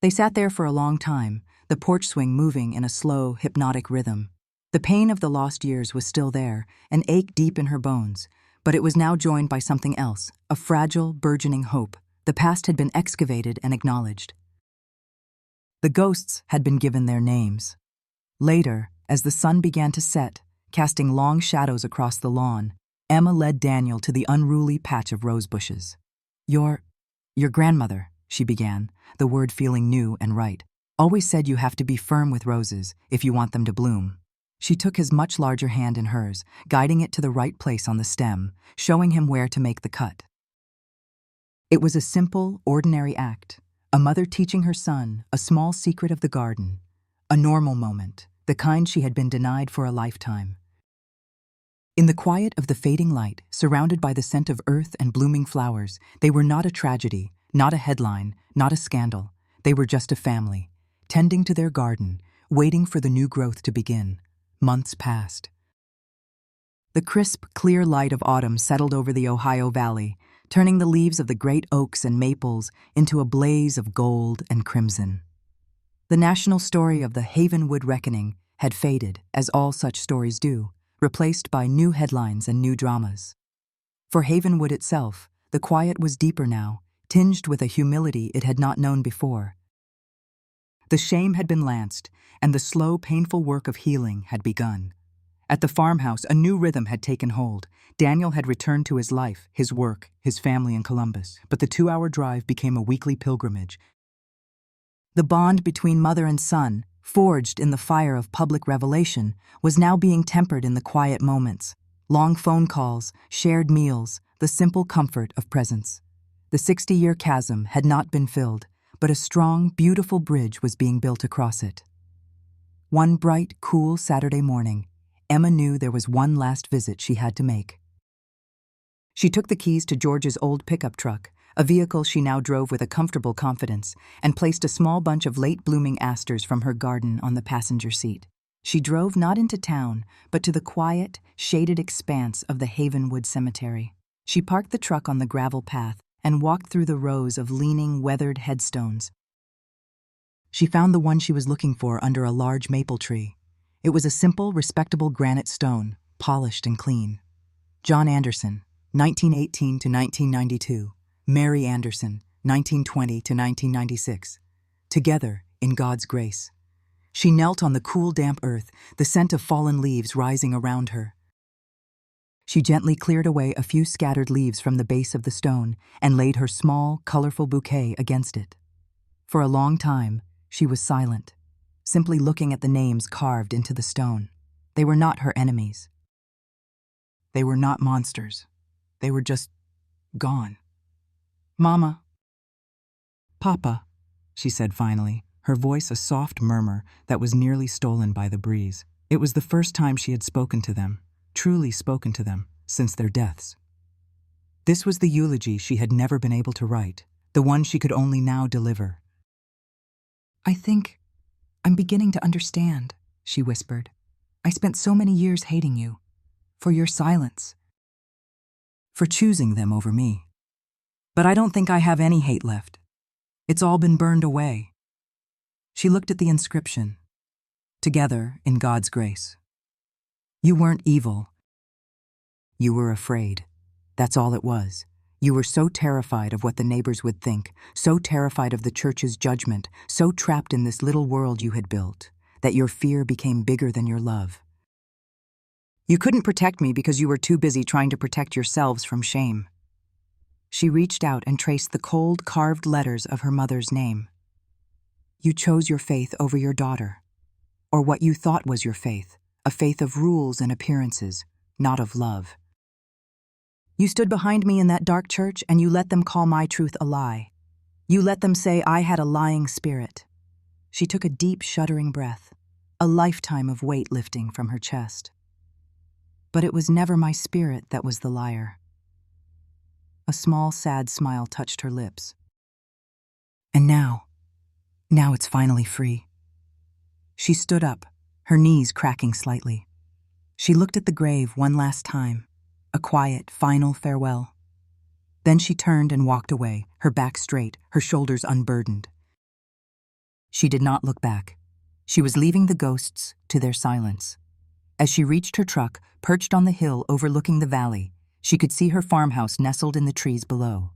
They sat there for a long time, the porch swing moving in a slow, hypnotic rhythm. The pain of the lost years was still there, an ache deep in her bones, but it was now joined by something else, a fragile, burgeoning hope. The past had been excavated and acknowledged. The ghosts had been given their names. Later, as the sun began to set, casting long shadows across the lawn, Emma led Daniel to the unruly patch of rose bushes. Your grandmother," she began, the word feeling new and right, "always said you have to be firm with roses if you want them to bloom." She took his much larger hand in hers, guiding it to the right place on the stem, showing him where to make the cut. It was a simple, ordinary act, a mother teaching her son a small secret of the garden, a normal moment, the kind she had been denied for a lifetime. In the quiet of the fading light, surrounded by the scent of earth and blooming flowers, they were not a tragedy, not a headline, not a scandal. They were just a family, tending to their garden, waiting for the new growth to begin. Months passed. The crisp, clear light of autumn settled over the Ohio Valley, turning the leaves of the great oaks and maples into a blaze of gold and crimson. The national story of the Havenwood Reckoning had faded, as all such stories do, replaced by new headlines and new dramas. For Havenwood itself, the quiet was deeper now, tinged with a humility it had not known before. The shame had been lanced, and the slow, painful work of healing had begun. At the farmhouse, a new rhythm had taken hold. Daniel had returned to his life, his work, his family in Columbus, but the 2-hour drive became a weekly pilgrimage. The bond between mother and son, forged in the fire of public revelation, was now being tempered in the quiet moments. Long phone calls, shared meals, the simple comfort of presence. The 60-year chasm had not been filled, but a strong, beautiful bridge was being built across it. One bright, cool Saturday morning, Emma knew there was one last visit she had to make. She took the keys to George's old pickup truck, a vehicle she now drove with a comfortable confidence, and placed a small bunch of late-blooming asters from her garden on the passenger seat. She drove not into town, but to the quiet, shaded expanse of the Havenwood Cemetery. She parked the truck on the gravel path and walked through the rows of leaning, weathered headstones. She found the one she was looking for under a large maple tree. It was a simple, respectable granite stone, polished and clean. John Anderson, 1918 to 1992. Mary Anderson, 1920 to 1996. Together, in God's grace. She knelt on the cool, damp earth, the scent of fallen leaves rising around her. She gently cleared away a few scattered leaves from the base of the stone and laid her small, colorful bouquet against it. For a long time, she was silent, simply looking at the names carved into the stone. They were not her enemies. They were not monsters. They were just gone. "Mama." "Papa," she said finally, her voice a soft murmur that was nearly stolen by the breeze. It was the first time she had spoken to them, truly spoken to them, since their deaths. This was the eulogy she had never been able to write, the one she could only now deliver. "I think I'm beginning to understand," she whispered. "I spent so many years hating you. For your silence. For choosing them over me. But I don't think I have any hate left. It's all been burned away." She looked at the inscription. "Together in God's grace." You weren't evil. You were afraid. That's all it was. You were so terrified of what the neighbors would think, so terrified of the church's judgment, so trapped in this little world you had built, that your fear became bigger than your love. You couldn't protect me because you were too busy trying to protect yourselves from shame. She reached out and traced the cold, carved letters of her mother's name. You chose your faith over your daughter, or what you thought was your faith, a faith of rules and appearances, not of love. You stood behind me in that dark church and you let them call my truth a lie. You let them say I had a lying spirit. She took a deep, shuddering breath, a lifetime of weight lifting from her chest. But it was never my spirit that was the liar. A small, sad smile touched her lips. And now it's finally free. She stood up, her knees cracking slightly. She looked at the grave one last time, a quiet, final farewell. Then she turned and walked away, her back straight, her shoulders unburdened. She did not look back. She was leaving the ghosts to their silence. As she reached her truck, perched on the hill overlooking the valley, she could see her farmhouse nestled in the trees below.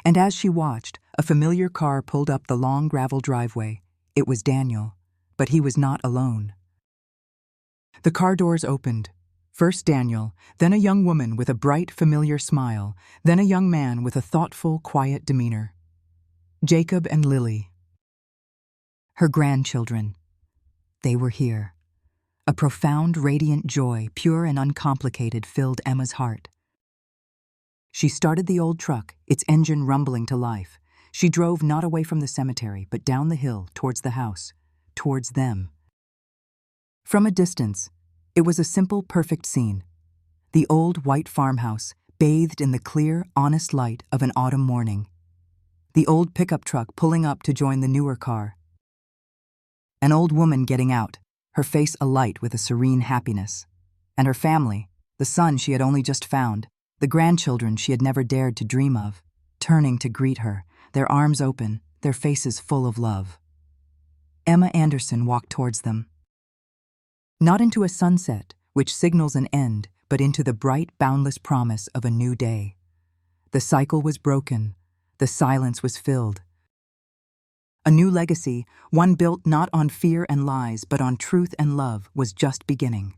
And as she watched, a familiar car pulled up the long gravel driveway. It was Daniel, but he was not alone. The car doors opened. First Daniel, then a young woman with a bright, familiar smile, then a young man with a thoughtful, quiet demeanor. Jacob and Lily. Her grandchildren. They were here. A profound, radiant joy, pure and uncomplicated, filled Emma's heart. She started the old truck, its engine rumbling to life. She drove not away from the cemetery, but down the hill, towards the house, towards them. From a distance, it was a simple, perfect scene. The old white farmhouse, bathed in the clear, honest light of an autumn morning. The old pickup truck pulling up to join the newer car. An old woman getting out, her face alight with a serene happiness. And her family, the son she had only just found, the grandchildren she had never dared to dream of, turning to greet her, their arms open, their faces full of love. Emma Anderson walked towards them. Not into a sunset, which signals an end, but into the bright, boundless promise of a new day. The cycle was broken. The silence was filled. A new legacy, one built not on fear and lies, but on truth and love, was just beginning.